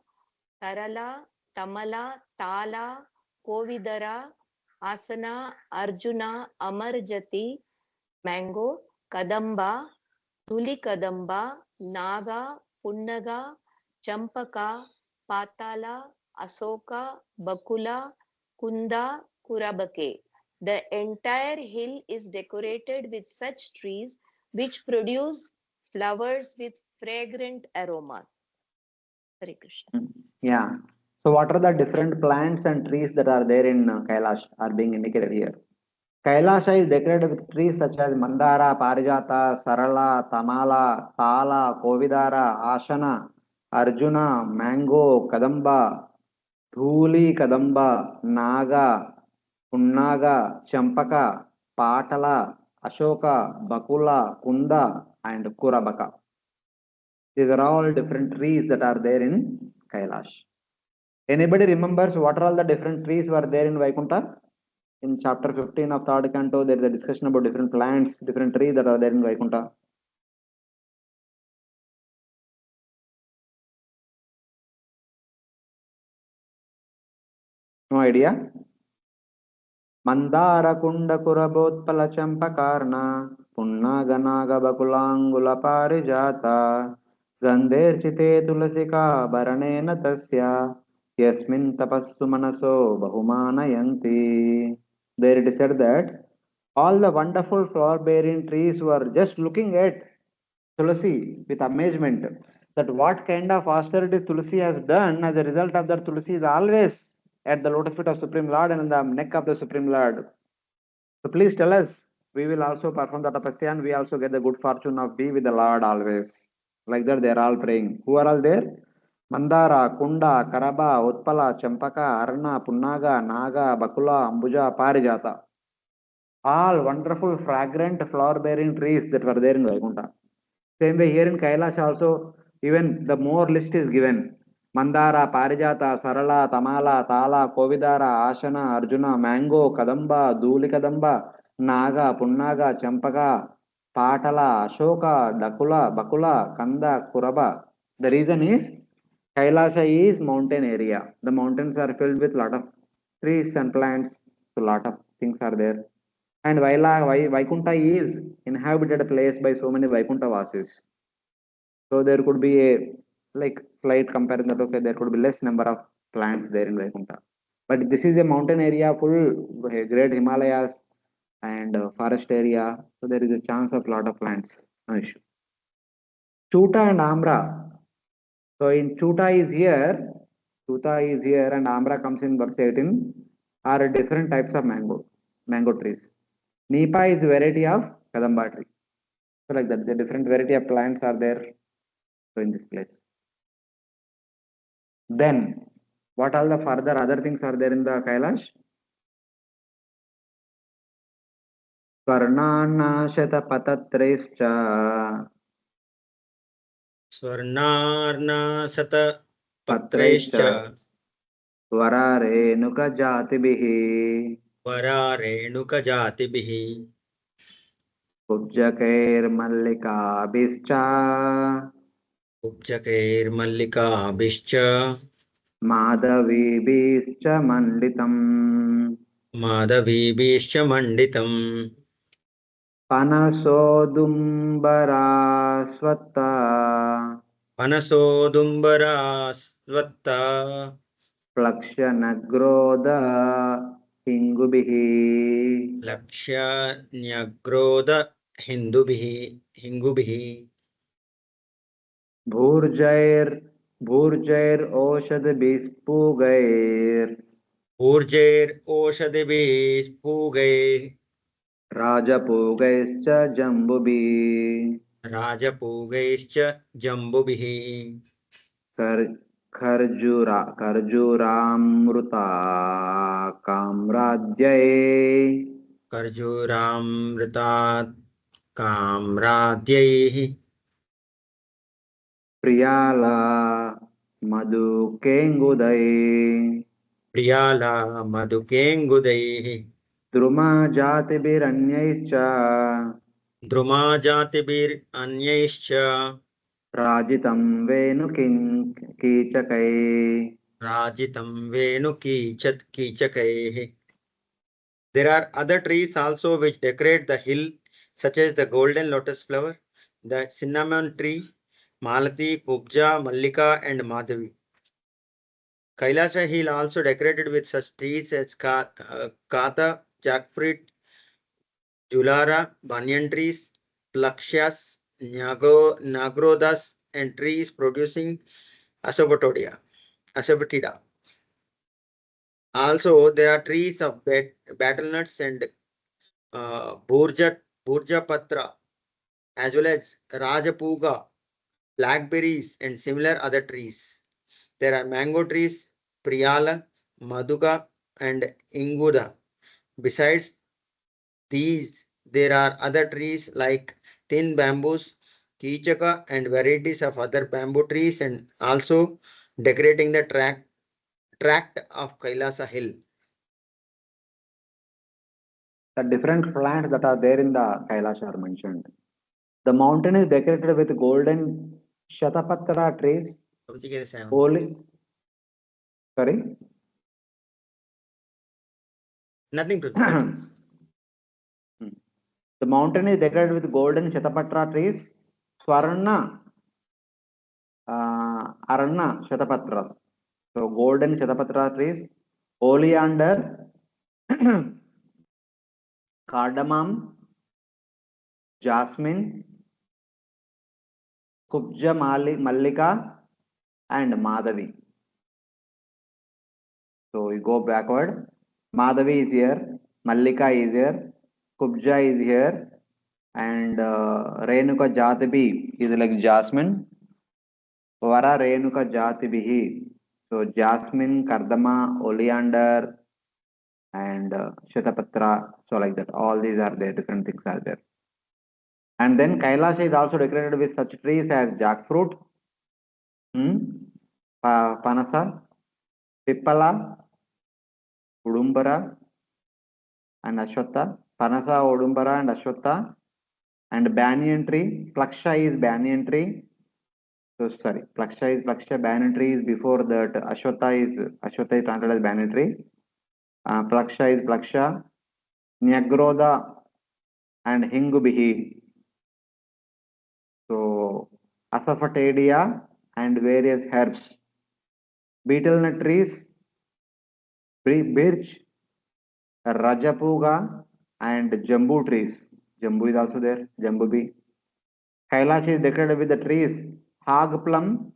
Tarala, Tamala, Tala, Kovidara, Asana, Arjuna, Amarjati, Mango, Kadamba, Dhuli Kadamba, Naga, Punnaga, Champaka, Patala, Asoka, Bakula, Kunda, Kurabake. The entire hill is decorated with such trees which produce flowers with fragrant aroma. Hare Krishna. Yeah. So what are the different plants and trees that are there in Kailash are being indicated here? Kailasha is decorated with trees such as Mandara, Parijata, Sarala, Tamala, Tala, Kovidara, Ashana, Arjuna, Mango, Kadamba, Dhuli Kadamba, Naga, Punnaga, Champaka, Patala, Ashoka, Bakula, Kunda, and Kurabaka. These are all different trees that are there in Kailash. Anybody remembers what are all the different trees were there in Vaikuntha? In chapter 15 of third canto, there is a discussion about different plants, different trees that are there in Vaikuntha. No idea? Mandara Kunda Kurabotpala Champakarna Punnaganaga Bakulangula Parijata Ganderchite Tulasika Baranena Tasya Yasmin Tapassu Manaso Bahumanayanti. There it is said that all the wonderful flower bearing trees were just looking at Tulasi with amazement that what kind of austerities Tulasi has done. As a result of that, Tulasi is always at the lotus feet of Supreme Lord and in the neck of the Supreme Lord. So please tell us, we will also perform the tapasya and we also get the good fortune of be with the Lord always. Like that, they are all praying. Who are all there? Mandara, Kunda, Karaba, Utpala, Champaka, Arna, Punnaga, Naga, Bakula, Ambuja, Parijata. All wonderful, fragrant, flower-bearing trees that were there in Vaikuntha. Same way here in Kailash also, even the more list is given. Mandara, Parijata, Sarala, Tamala, Tala, Kovidara, Ashana, Arjuna, Mango, Kadamba, Dhuli Kadamba, Naga, Punnaga, Champaka, Patala, Ashoka, Dakula, Bakula, Kanda, Kuraba. The reason is Kailasha is mountain area. The mountains are filled with lot of trees and plants. So lot of things are there. And Vaikuntha is inhabited place by so many Vaikuntha Vasis. So there could be a like slight comparison that okay, there could be less number of plants there in Vaikuntha. But this is a mountain area full great Himalayas and forest area. So there is a chance of lot of plants. No issue. Chuta and Amra. So in Chuta is here and Amra comes in verse 18 are different types of mango trees. Nipa is variety of Kadamba tree. So like that, the different variety of plants are there. So in this place. Then, what all the further other things are there in the Kailash? Karnana Shata Patatrescha स्वर्णार्णासत पत्रैश्च पत्रैश्च वरारेणुकजातिभिः वरारेणुकजातिभिः कुब्जकैर्मल्लिकाभिश्च कुब्जकैर्मल्लिकाभिश्च माधवीभिश्च मण्डितम् माधवीभिश्च मण्डितम् पनसोदुम्बरास्वत्ता पनसोदुम्बरास्वत्ता प्लक्ष्यनग्रोध हिङ्गुभिः लक्ष्यन्यग्रोध हिन्दुभिः हिङ्गुभिः भूर्जैर्ओषधिभिस्पूगैर् ऊर्जैरोषधिभिः पूगैः राजपूगैश्च जम्बुभिः राजपूगैश्च जम्बुभिः खर्जूरामृता काम्राज्यै खर्जूरामृतात् काम्राद्यैः प्रियाला मधुकेङ्गुदै प्रियाला मधुकेङ्गुदैः द्रुमजातिभिरन्यैश्च द्रुमाजातिभिरन्यैश्च राजितं वेणुकीचकै राजितं कीचकैः. There are other trees also which decorate the hill, such as the golden lotus flower, the cinnamon tree, Malati, Kubja, Mallika, and Madhavi. Kailasha hill also decorated with such trees as Kata, jackfruit, Julara, banyan trees, Plakshas, Nagrodas, and trees producing Asafoetida. Also, there are trees of battle nuts and Burja Patra, as well as Rajapuga, blackberries, and similar other trees. There are mango trees, Priyala, Maduka, and Inguda. Besides these, there are other trees like thin bamboos, Kichaka, and varieties of other bamboo trees, and also decorating the tract of Kailasa hill. The different plants that are there in the Kailash are mentioned. The mountain is decorated with golden Shatapatra trees. Holy, sorry? Nothing to The mountain is decorated with golden Shatapatra trees, Swarna, Arana Shatapatras. So golden Shatapatra trees, oleander, cardamom, jasmine, Kubja Mallika, and Madhavi. So we go backward. Madhavi is here, Mallika is here, Kubja is here, and Renuka Jatibi is like jasmine. Vara Renuka Jatibihi. So jasmine, cardamom, oleander, and Shatapatra. So like that. All these are there, different things are there. And then Kailash is also decorated with such trees as jackfruit, Panasa, Pippala, Udumbara, and Ashwatha. Panasa, Udumbara, and Ashwatha. And banyan tree. Plaksha is banyan tree. So sorry, Plaksha, banyan tree is before that. Ashwatha is translated as banyan tree. Plaksha is Plaksha. Nyagroda and Hingubihi. So Asafoetida and various herbs. Betel nut trees, birch, Rajapuga, and Jambu trees. Jambu is also there, Jambubi. Kailash is decorated with the trees, Hag plum,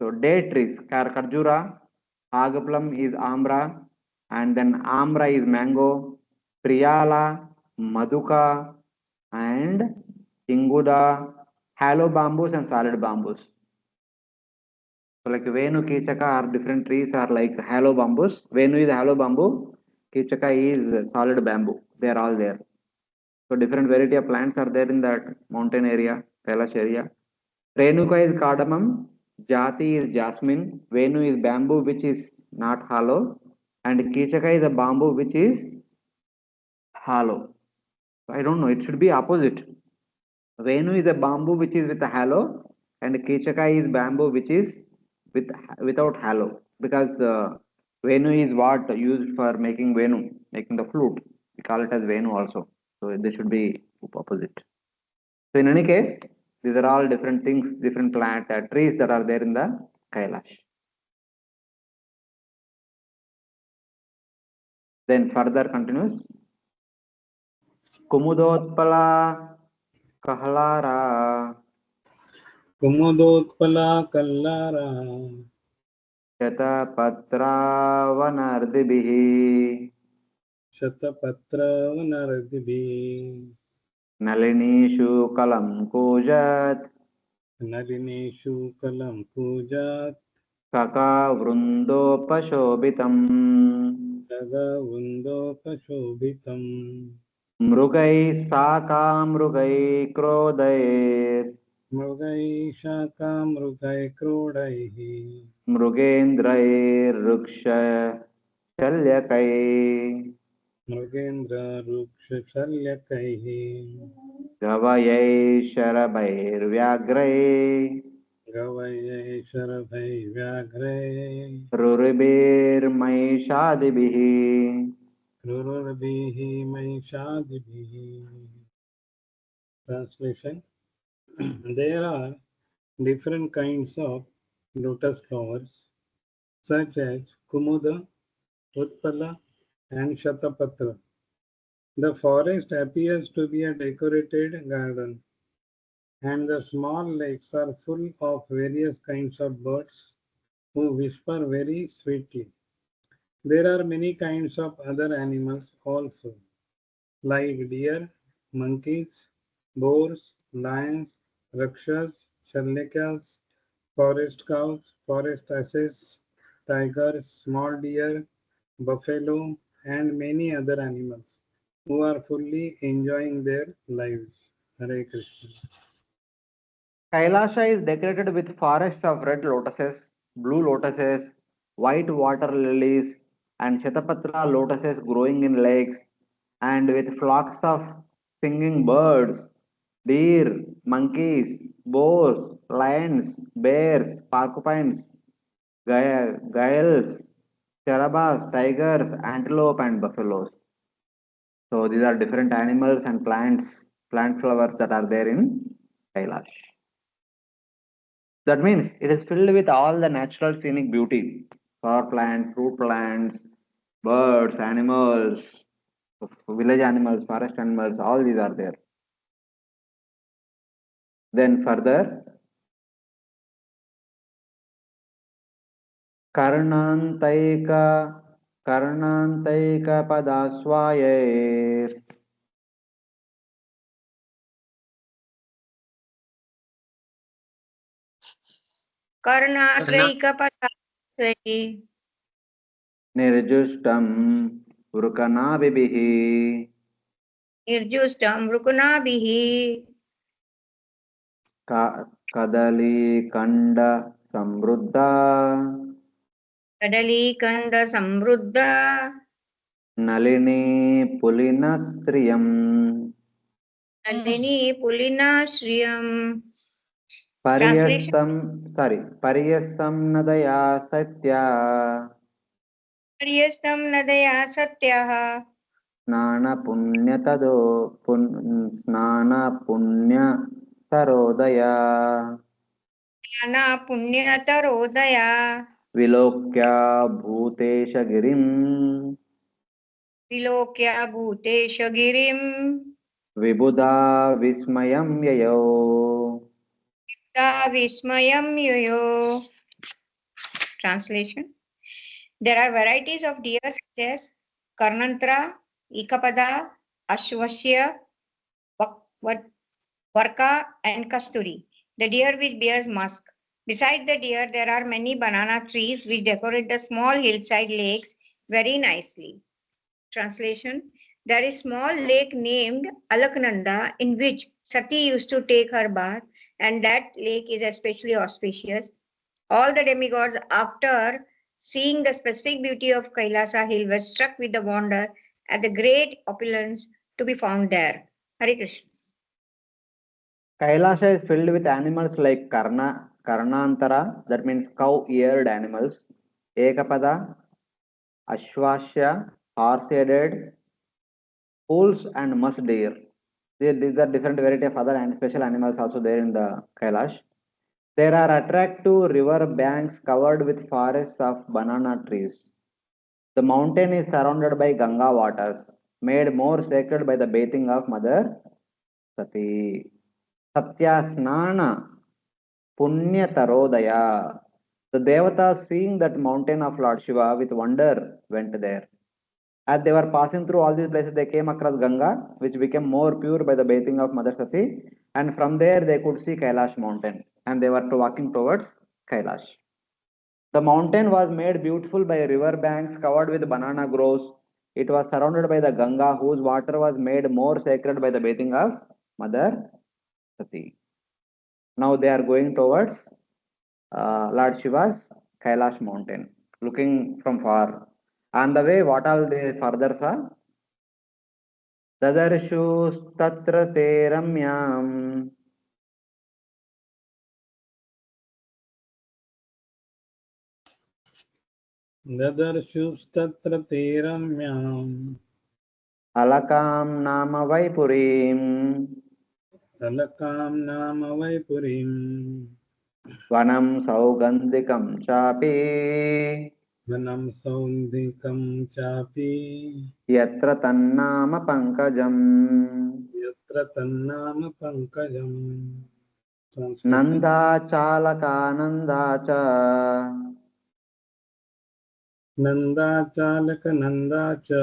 so date trees, Karjura, Hag plum is Amra, and then Amra is mango, Priyala, Maduka, and Inguda, hollow bamboos and solid bamboos. So like Venu, Kichaka are different trees are like hollow bamboos. Venu is hollow bamboo, Kichaka is solid bamboo. They are all there. So different variety of plants are there in that mountain area, Kailash area. Renuka is cardamom, Jati is jasmine, Venu is bamboo which is not hollow, and Kichaka is a bamboo which is hollow. I don't know, it should be opposite. Venu is a bamboo which is with a hollow, and Kichaka is bamboo which is without hollow, because Venu is what used for making Venu, making the flute. We call it as Venu also. So they should be opposite. So in any case, these are all different things, different plant trees that are there in the Kailash. Then further continues. Kumudotpala Kahlara Kumudotpala Kallara Shatapatra Vanardibhi Shatapatra Vanardibhi Nalinishu Kalam Kujat Nalineshu Kalam Pujat Kaka Vrundopashobitam Daga Vundopashobhitam Mrugai Saka Mrugai Krodair Mrugai Shaka Mrugai Krodaihi Mrugendrair Shalyakై Mrugendra Ruksha Shalyakaihi Gavayai Sharabhairvyagrai Gavaya Sharabhai Vyagre Ruribir Maishadibihi. Rururbihi Maishadibihi. Translation. There are different kinds of lotus flowers such as Kumuda, Utpala and Shatapatra. The forest appears to be a decorated garden, and the small lakes are full of various kinds of birds who whisper very sweetly. There are many kinds of other animals also, like deer, monkeys, boars, lions, rakshas, shalnikas, forest cows, forest asses, tigers, small deer, buffalo, and many other animals who are fully enjoying their lives. Hare Krishna. Kailasha is decorated with forests of red lotuses, blue lotuses, white water lilies, and Shatapatra lotuses growing in lakes, and with flocks of singing birds, deer, monkeys, boars, lions, bears, porcupines, gayals, cherubas, tigers, antelope, and buffaloes. So these are different animals and plants, plant flowers that are there in Kailash. That means it is filled with all the natural scenic beauty. Flower plants, fruit plants, birds, animals, village animals, forest animals, all these are there. Then further, Karnantaika Karnantaika Padaswaye Karnatraikapadasayi Nirjustam Vrukanabibihi Nirjustam Rukunabihi Kadali Kanda Samruddha Kadalikanda Samruddha Nalini Pulinasriyam Nandini Pulina Shriyam. Translation. Pariyastam Nadaya Satya Pariyastam Nadaya Satyaha Snana Punya Tarodaya Jnana Punyatarodaya Vilokya Bhutesha Girim Vilokya Bhutesha Girim Vibuddha Vismayam Yayo. Ta Vismayam Yoyo. Translation. There are varieties of deer such as Karnantra, Ikapada, Ashwasya, Varka, and Kasturi. The deer which bears musk. Beside the deer, there are many banana trees which decorate the small hillside lakes very nicely. Translation. There is small lake named Alaknanda in which Sati used to take her bath, and that lake is especially auspicious. All the demigods, after seeing the specific beauty of Kailasa hill, were struck with the wonder at the great opulence to be found there. Hare Krishna. Kailasha is filled with animals like Karnantara, that means cow-eared animals, Ekapada, Ashwasya, horse-headed, fools and musk deer. These are different variety of other and special animals also there in the Kailash. There are attractive river banks covered with forests of banana trees. The mountain is surrounded by Ganga waters, made more sacred by the bathing of Mother Sati. Satya Snana Punya Tarodaya. The devatas, seeing that mountain of Lord Shiva with wonder, went there. As they were passing through all these places, they came across Ganga, which became more pure by the bathing of Mother Sati, and from there they could see Kailash mountain, and they were walking towards Kailash. The mountain was made beautiful by river banks covered with banana groves. It was surrounded by the Ganga, whose water was made more sacred by the bathing of Mother Sati. Now they are going towards Lord Shiva's Kailash mountain, looking from far. On the way, what all they further saw? Dadarshustatra te ramyam Dadarshustatra te ramyam alakam nama vaipurim alakam nama vaipurim vanam saugandhikam chapi vanam saundhikam chapi yatra tannama pankajam yatra tannama pankajam. Translation. nanda chalaka nanda cha Nanda chalaka nanda cha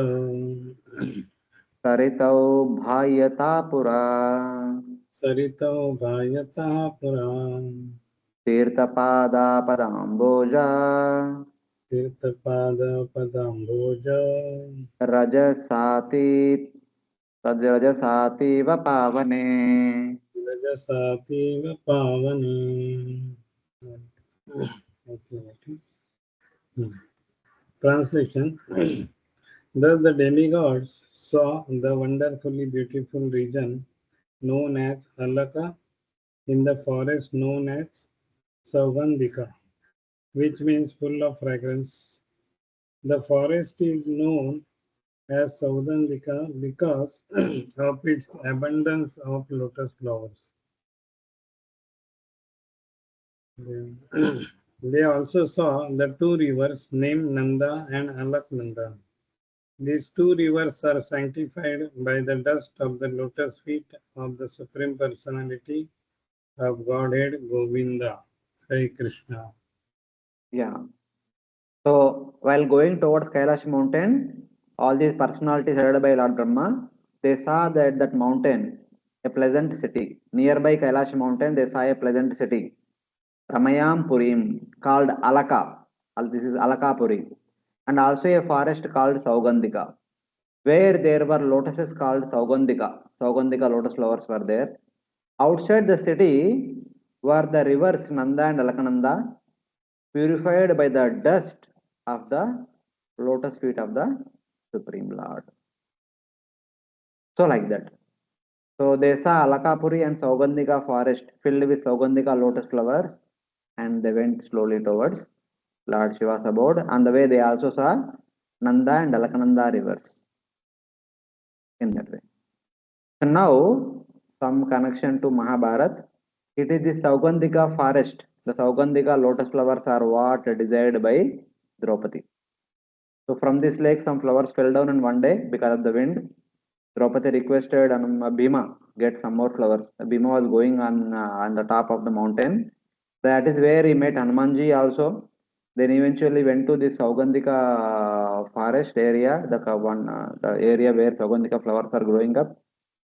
saritau bhayata pura saritau bhayata puram tirthapada padamboja tirthapada padamboja rajasati rajasati pavane. rajasativa pavane. Okay. Translation. Thus the demigods saw the wonderfully beautiful region known as Alaka in the forest known as Saugandhika, which means full of fragrance. The forest is known as Saugandhika because of its abundance of lotus flowers. They also saw the two rivers named Nanda and Alaknanda. These two rivers are sanctified by the dust of the lotus feet of the Supreme Personality of Godhead Govinda. Hare Krishna. Yeah. So while going towards Kailash mountain, all these personalities headed by Lord Brahma, they saw that mountain, a pleasant city. Nearby Kailash mountain, they saw a pleasant city. Ramayam Purim, called Alaka. This is Alakapuri. And also a forest called Saugandhika, where there were lotuses called Saugandhika. Saugandhika lotus flowers were there. Outside the city were the rivers Nanda and Alakananda, purified by the dust of the lotus feet of the Supreme Lord. So like that. So they saw Alakapuri and Saugandhika forest filled with Saugandhika lotus flowers, and they went slowly towards Lord Shiva's abode. On the way they also saw Nanda and Alakananda rivers. In that way. So now some connection to Mahabharata. It is the Saugandhika forest. The Saugandhika lotus flowers are what desired by Draupadi. So from this lake, some flowers fell down in one day because of the wind. Draupadi requested Bhima get some more flowers. Bhima was going on the top of the mountain. That is where he met Hanumanji also. Then eventually went to this Saugandhika forest area, the area where Saugandhika flowers are growing up.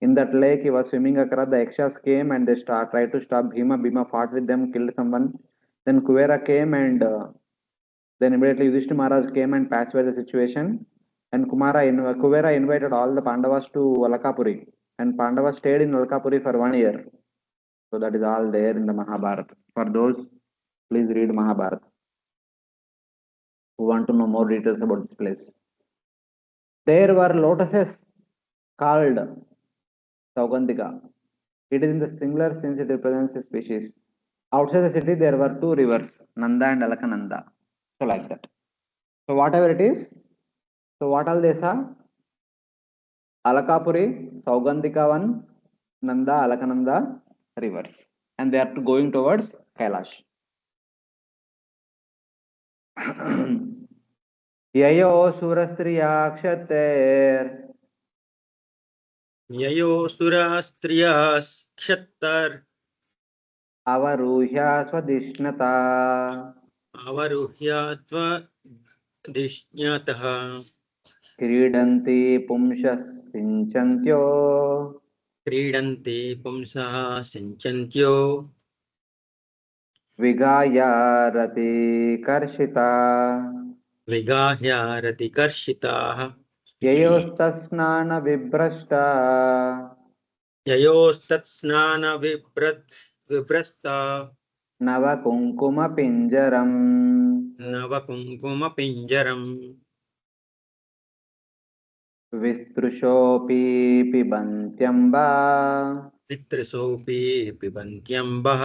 In that lake, he was swimming across. The Yakshas came and they tried to stop Bhima. Bhima fought with them, killed someone. Then Kuvera came and then immediately Yudhishthira Maharaj came and pacified the situation. And Kuvera invited all the Pandavas to Alakapuri. And Pandavas stayed in Alakapuri for 1 year. So that is all there in the Mahabharata. For those, please read Mahabharata who want to know more details about this place. There were lotuses called Saugandhika. It is in the singular since it represents a species. Outside the city, there were two rivers, Nanda and Alakananda. So like that. So whatever it is, so what all they saw? Alakapuri, Saugandhika one, Nanda, Alakananda rivers. And they are going towards Kailash. ययो सुरस्त्रिया क्षतेर ययो सुरास्त्रिया क्षत्तर अवरुह्य स्वदिष्णता अवरुह्यात्वदिष्ण्यतः क्रीडन्ति पुंसः सिञ्चन्त्यो क्रीडन्ति पुंसः सिञ्चन्त्यो विगाय रतिकर्षिता विगाह्य रतिकर्षिताः ययोस्तस्नानविभ्रष्टा ययोस्तत्स्नानविभ्रस्ता नवकुङ्कुमपिञ्जरम् नवकुङ्कुमपिञ्जरम् विस्तृशोऽपि पिबन्त्यम्बा पितृसोऽपि पिबन्त्यम्बः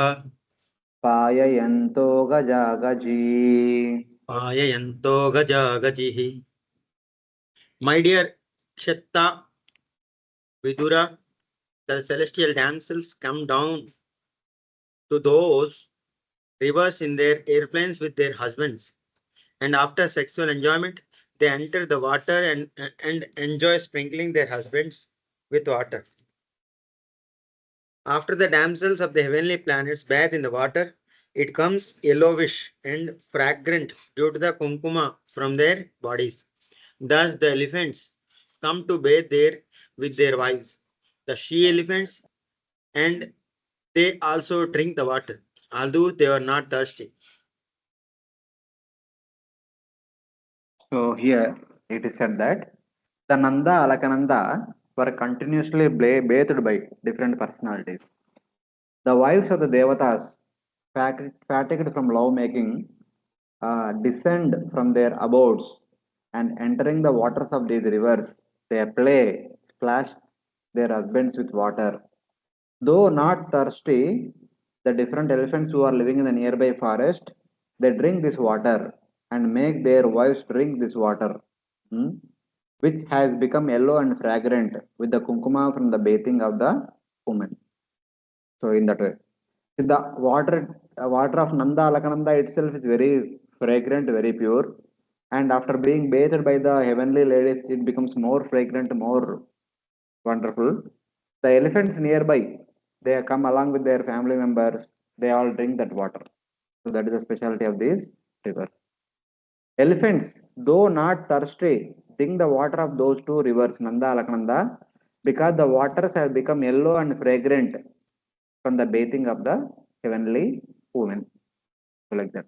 पाययन्तो गजागजी पाययन्तो गजागजिः. My dear Kshatta Vidura, the celestial damsels come down to those rivers in their airplanes with their husbands, and after sexual enjoyment, they enter the water and enjoy sprinkling their husbands with water. After the damsels of the heavenly planets bathe in the water, it comes yellowish and fragrant due to the kunkuma from their bodies. Thus, the elephants come to bathe there with their wives, the she elephants, and they also drink the water, although they are not thirsty. So here it is said that the Nanda Alakananda were continuously bathed by different personalities. The wives of the devatas, fatigued from love making, descend from their abodes and entering the waters of these rivers, they play, splash their husbands with water. Though not thirsty, the different elephants who are living in the nearby forest, they drink this water and make their wives drink this water, hmm, which has become yellow and fragrant with the kunkuma from the bathing of the women. So in that way, the water of Nanda Alakananda itself is very fragrant, very pure, and after being bathed by the heavenly ladies, it becomes more fragrant, more wonderful. The elephants nearby, they come along with their family members, they all drink that water. So that is the specialty of these rivers. Elephants, though not thirsty, drink the water of those two rivers, Nanda Alakananda, because the waters have become yellow and fragrant from the bathing of the heavenly women. So like that.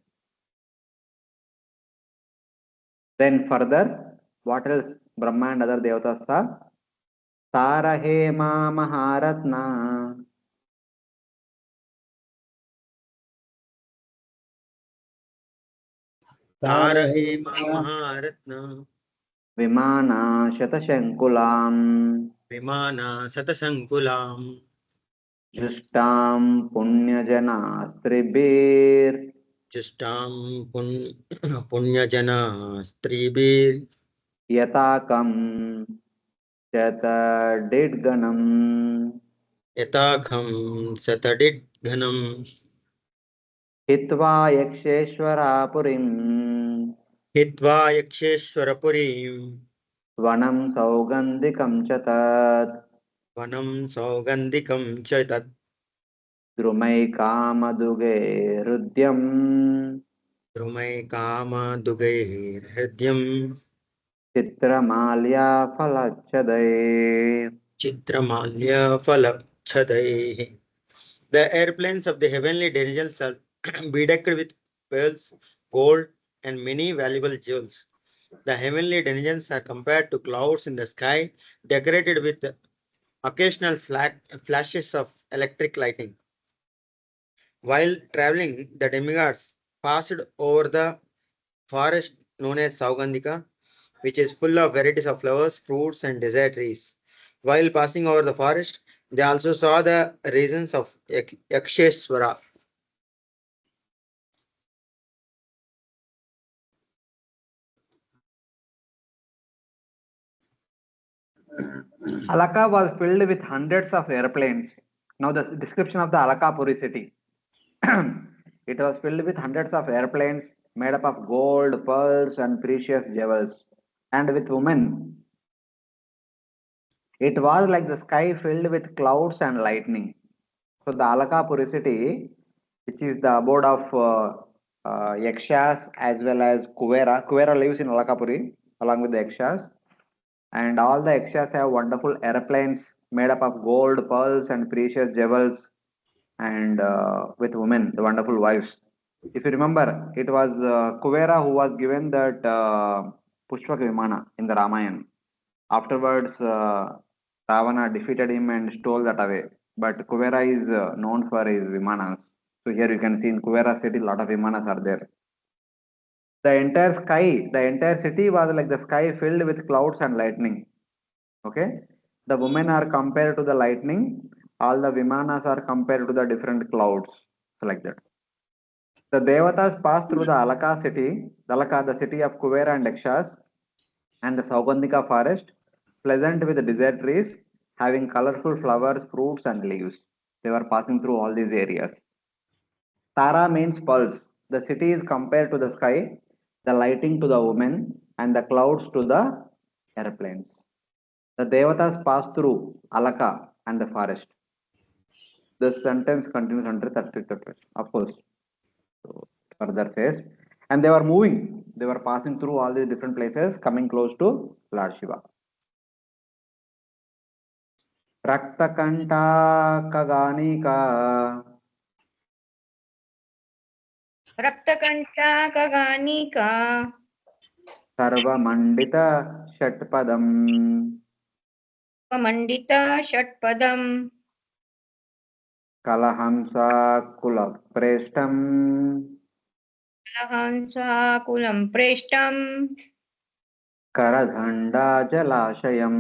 Then further, what else Brahma and other devatas saw? Tarahema Maharatna. Tarahema Maharatna Vimana Shatashankulam. Vimana Satasankulam Justam Punyajana Stribir. Justam Punyajana Stribir Yatakam Chatadidganam. Yatakham Satadid Ghanam Hitva Yaksheshwarapurim. Hitva Yaksheshwarapurim Vanam Saugandhikam Chatat. Vanam Saugandhikam Chaitat Drumai Kamaduge Rudyam. Drumai Kama Dugair Hridyam Chitramalya Falachadai. Chitramalya Falachadai. The airplanes of the heavenly damsels are bedecked with pearls, gold, and many valuable jewels. The heavenly damsels are compared to clouds in the sky, decorated with occasional flashes of electric lighting. While traveling, the demigods passed over the forest known as Saugandhika, which is full of varieties of flowers, fruits, and desert trees. While passing over the forest, they also saw the regions of Yaksheswara. Alaka was filled with hundreds of airplanes. Now the description of the Alakapuri city. It was filled with hundreds of airplanes made up of gold, pearls, and precious jewels, and with women. It was like the sky filled with clouds and lightning. So the Alakapuri city, which is the abode of Yakshas as well as Kuvera. Kuvera lives in Alakapuri along with the Yakshas. And all the Yakshas have wonderful airplanes made up of gold, pearls, and precious jewels, and with women, the wonderful wives. If you remember, it was Kuvera who was given that Pushpak Vimana in the Ramayana. Afterwards, Ravana defeated him and stole that away. But Kuvera is known for his Vimanas. So here you can see in Kuvera city, a lot of Vimanas are there. The entire city was like the sky filled with clouds and lightning. Okay. The women are compared to the lightning. All the Vimanas are compared to the different clouds. So like that. The devatas passed through the Alaka city, the city of Kuvera and Dakshas, and the Saugandhika forest, pleasant with desert trees, having colorful flowers, fruits, and leaves. They were passing through all these areas. Tara means pulse. The city is compared to the sky, the lighting to the women, and the clouds to the airplanes. The devatas passed through Alaka and the forest. The sentence continues under 30. Of course. So further says, and they were moving. They were passing through all these different places, coming close to Lord Shiva. Raktakantakanika रक्तकण्टाकगानिका Sarvamandita Shatpadam मण्डिता षट्पदम् Kalahamsa Kulapreshtam हंसाकुलं प्रेष्टम् Karadhanda Jalashayam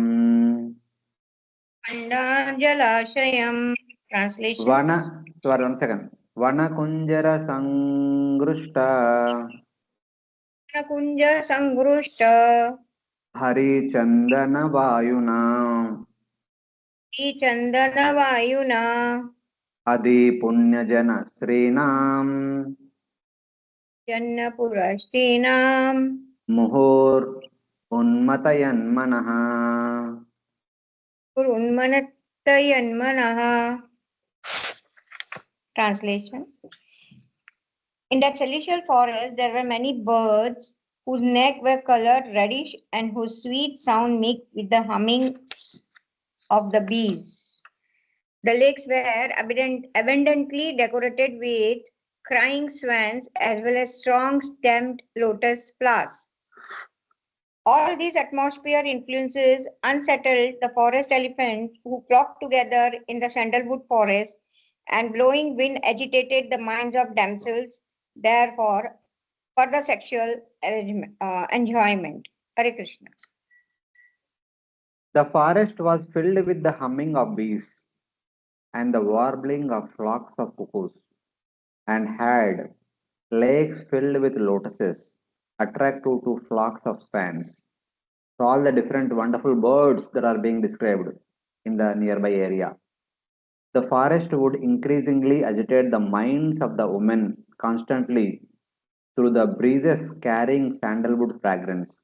खण्डाजलाशयम्. Translation. Sorry, 1 second. Vanakunjara Sangrushta Kunj सङ्गृष्ट Harichandana Vayuna चन्दनवायुना Adi Punyajana Srinam जन्नपुरस्तीनां Muhur Unmatayan Manaha. कुरुन्मनत्तयन्मनः. Translation. In that celestial forest, there were many birds whose necks were colored reddish and whose sweet sound mixed with the humming of the bees. The lakes were abundantly decorated with crying swans as well as strong-stemmed lotus flowers. All these atmosphere influences unsettled the forest elephants who flocked together in the sandalwood forest, and blowing wind agitated the minds of damsels, therefore, for the sexual enjoyment. Hare Krishna. The forest was filled with the humming of bees and the warbling of flocks of cuckoos, and had lakes filled with lotuses, attractive to flocks of swans. So all the different wonderful birds that are being described in the nearby area. The forest would increasingly agitate the minds of the women constantly through the breezes carrying sandalwood fragrance,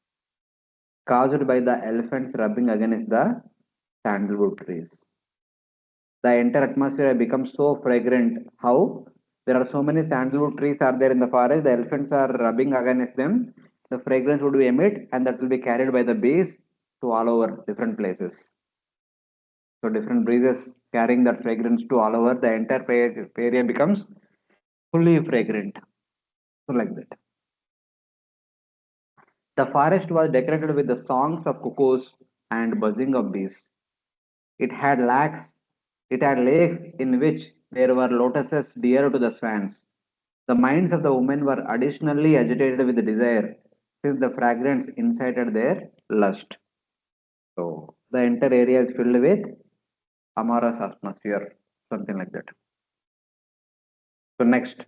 caused by the elephants rubbing against the sandalwood trees. The entire atmosphere becomes so fragrant. How? There are so many sandalwood trees are there in the forest, the elephants are rubbing against them, the fragrance would be emit and that will be carried by the bees to all over different places. So different breezes carrying that fragrance to all over, the entire area becomes fully fragrant. So like that. The forest was decorated with the songs of cuckoos and buzzing of bees. It had lakes in which there were lotuses dear to the swans. The minds of the women were additionally agitated with desire, since the fragrance incited their lust. So the entire area is filled with amorous atmosphere, something like that. So next,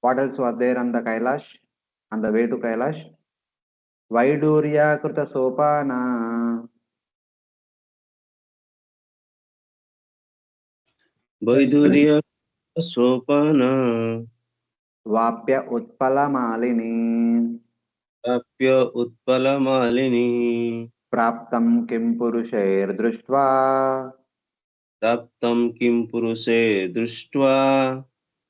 what else was there on the Kailash, on the way to Kailash? Vaidurya Kruta Sopana, Vaidurya Sopana Vapya Utpala Malini, Tapya Utpala Malini Praptam Kim Purushair Društva, Taptam Kim Puruse Društva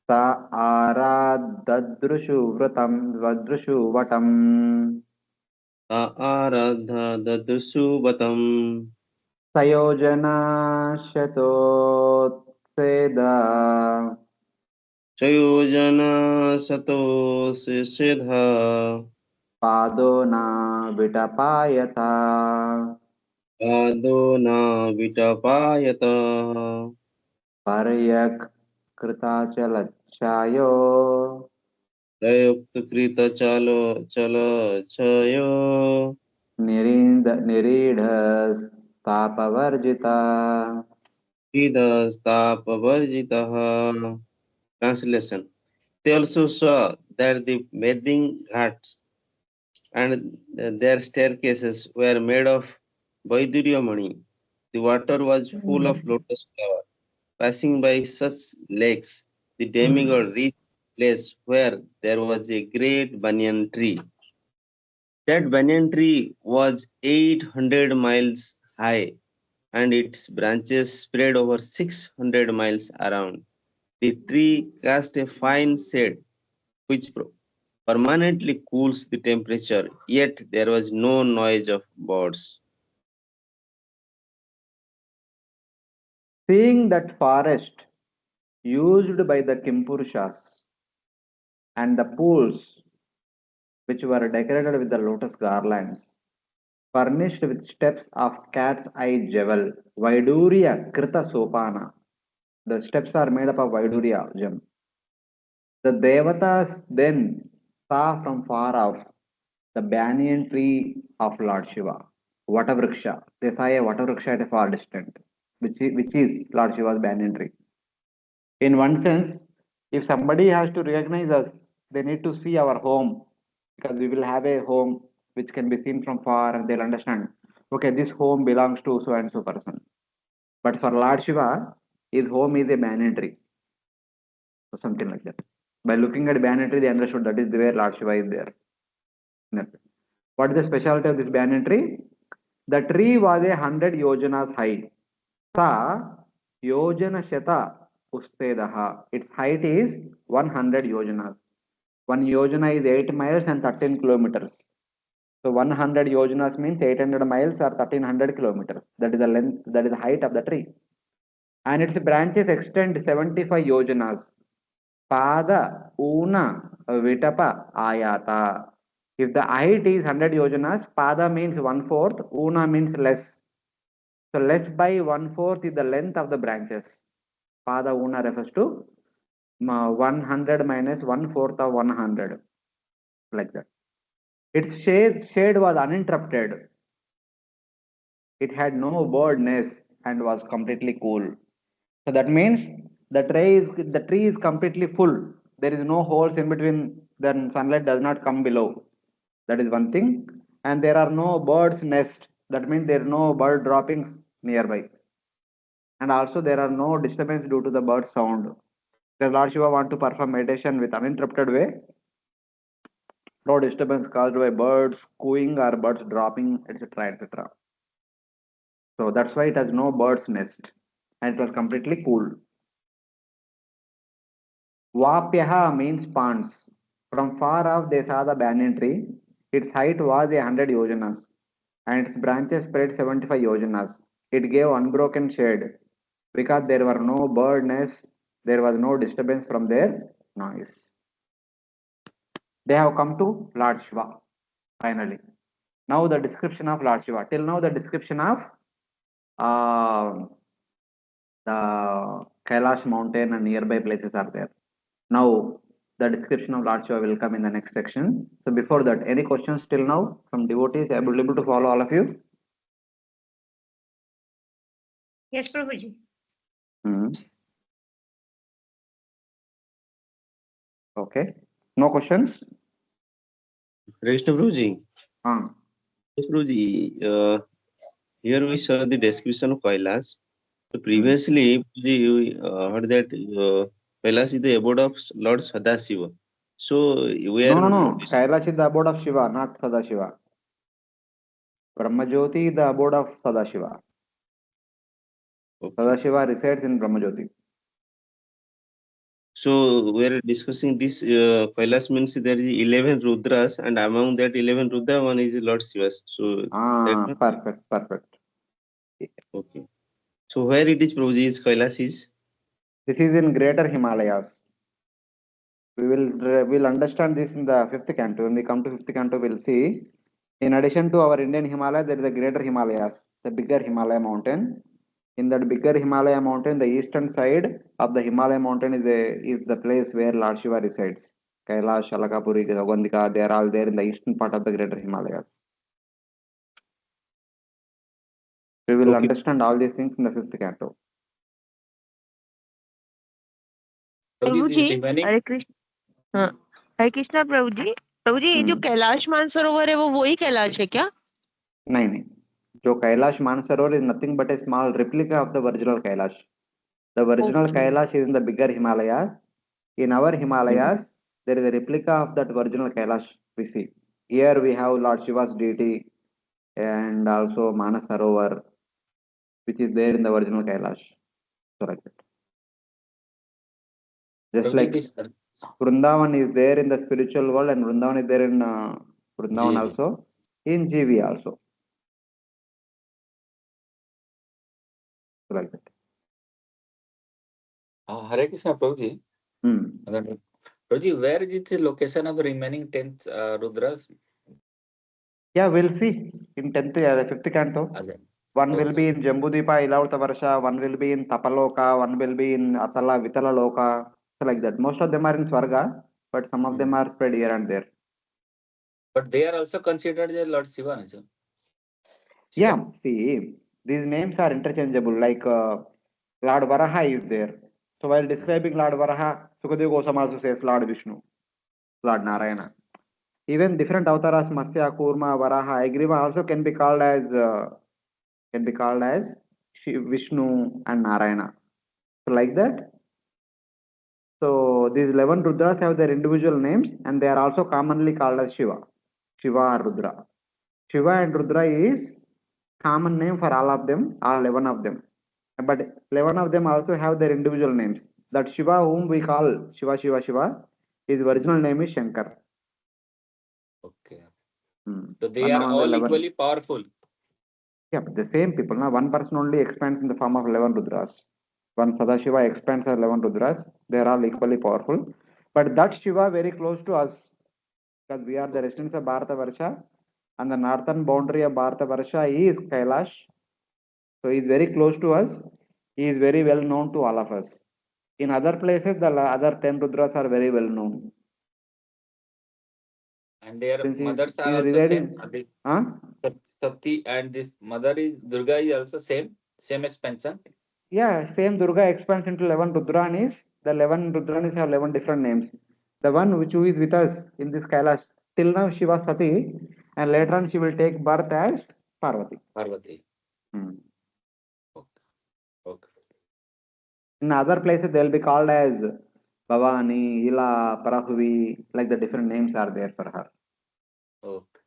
Sa Aradadrushu Vratam Vadrushu Vatam, Ta Aradha Dadusu Vatam Sayojana Shatotseda, Chayojana Sato Siddha Padona Vitapayata, Adona Vitapayata Paryak Kritachalacchayo, Prayukta Krita Chalo Chala Chayo Niridhas Tapavarjita. Vidasthapavarjitaha. Translation. They also saw that the bathing ghats and their staircases were made of Vaidurya. The water was full of lotus flower. Passing by such lakes, the demigod reached a place where there was a great banyan tree. That banyan tree was 800 miles high and its branches spread over 600 miles around. The tree cast a fine shade which permanently cools the temperature, yet there was no noise of birds. Seeing that forest used by the Kimpurushas and the pools which were decorated with the lotus garlands, furnished with steps of cat's eye jewel, Vaidurya Krita Sopana. The steps are made up of Vaidurya gem. The devatas then saw from far off the banyan tree of Lord Shiva, Vatavriksha. They saw a Vatavriksha at a far distance, which is Lord Shiva's banyan tree. In one sense, if somebody has to recognize us, they need to see our home because we will have a home which can be seen from far and they'll understand, okay, this home belongs to so and so person. But for Lord Shiva, his home is a banyan tree or something like that. By looking at banyan tree, they understood that is where Lord Shiva is there. What is the specialty of this banyan tree? The tree was 100 yojanas high. Sa yojana shata ustedaha. Its height is 100 yojanas. One yojana is 8 miles and 13 kilometers. So 100 yojanas means 800 miles or 1300 kilometers. That is the length, that is the height of the tree. And its branches extend 75 yojanas. Pada, Una, Vitapa, Ayata. If the height is 100 yojanas, Pada means 1/4, Una means less. So less by 1/4 is the length of the branches. Pada Una refers to 100 minus 1/4 of 100. Like that. Its shade was uninterrupted. It had no bird nest and was completely cool. So that means the tree is completely full. There is no holes in between. Then sunlight does not come below. That is one thing. And there are no birds nest. That means there are no bird droppings nearby. And also there are no disturbance due to the bird sound. Because Lord Shiva want to perform meditation with uninterrupted way. No disturbance caused by birds cooing or birds dropping, etc. etc. So that's why it has no bird's nest. And it was completely cool. Vapyaha means ponds. From far off they saw the banyan tree. Its height was 100 yojanas and its branches spread 75 yojanas. It gave unbroken shade because there were no bird nests, there was no disturbance from their noise. They have come to Lord Shiva finally. Now the description of Lord Shiva. Till now the description of uh, the Kailash mountain and nearby places are there. Now, the description of Lord Shiva will come in the next section. So before that, any questions till now from devotees able to follow all of you? Yes, Prabhuji. Okay. No questions? Krishna Prabhuji. Yes, Prabhuji. Here we saw the description of Kailash. So previously, we heard that Kailash is the abode of Lord Siva. So we are No. Kailash is the abode of Shiva, not Sadashiva. Brahmajyoti is the abode of Sadashiva. Okay. Sadashiva resides in Brahmajyoti. So we are discussing this. Kailash means there is 11 Rudras, and among that 11 Rudra, one is Lord Shiva. So Perfect. okay. So where it is, Prabhuji, is Kailash is? This is in Greater Himalayas. We'll understand this in the fifth canto. When we come to fifth canto, we'll see. In addition to our Indian Himalaya, there is a Greater Himalayas, the bigger Himalaya mountain. In that bigger Himalaya mountain, the eastern side of the Himalaya mountain is the place where Lord Shiva resides. Kailash, Alakapuri, Gandhika, they are all there in the eastern part of the Greater Himalayas. We will understand all these things in the fifth canto. प्रभु जी हरे कृष्ण हाँ हरे कृष्णा प्रभु जी ये जो कैलाश मानसरोवर है वो वही कैलाश है क्या? नहीं जो Kailash Mansarovar is nothing but a small replica of the original Kailash. The original Kailash is in the bigger Himalayas. In our Himalayas, there is a replica of that original Kailash we see. Here we have Lord Shiva's deity and also Manasarovar, which is there in the original Kailash. So like that. Just like Vrindavan is there in the spiritual world and Vrindavan is there in Vrindavan also, in GV also. So like that. Hare Krishna, Prabhuji. Prabhuji, where is the location of remaining 10th Rudras? Yeah, we'll see in 10th, 5th canto. One will be in Jambudvipa, Ilavata Varsha, one will be in Tapaloka, one will be in Atala, Vitala Loka, so like that. Most of them are in Swarga, but some of them are spread here and there. But they are also considered the Lord Siva, no? Yeah, see, these names are interchangeable, like Lord Varaha is there. So while describing Lord Varaha, Sukadeva Goswami also says Lord Vishnu, Lord Narayana. Even different avatars, Matsya, Kurma, Varaha, Agriva also can be called as Vishnu and Narayana. So like that. So these 11 Rudras have their individual names and they are also commonly called as Shiva. Shiva or Rudra. Shiva and Rudra is common name for all of them, all 11 of them. But 11 of them also have their individual names. That Shiva whom we call Shiva, his original name is Shankar. Okay. So they are all 11. Equally powerful. Yeah, but the same people. Now one person only expands in the form of 11 Rudras. One Sadashiva expands as 11 Rudras. They are all equally powerful. But that Shiva very close to us. Because we are the residents of Bharata Varsha. And the northern boundary of Bharata Varsha is Kailash. So he is very close to us. He is very well known to all of us. In other places, the other 10 Rudras are very well known. And their mothers are also same. Sati and this mother is Durga is also same expansion. Yeah, same Durga expands into 11 Rudranis. The 11 Rudranis have 11 different names. The one which is with us in this Kailash, till now she was Sati, and later on she will take birth as Parvati. Okay. In other places, they will be called as Bhavani, Ila, Parahuvi, like the different names are there for her. Okay.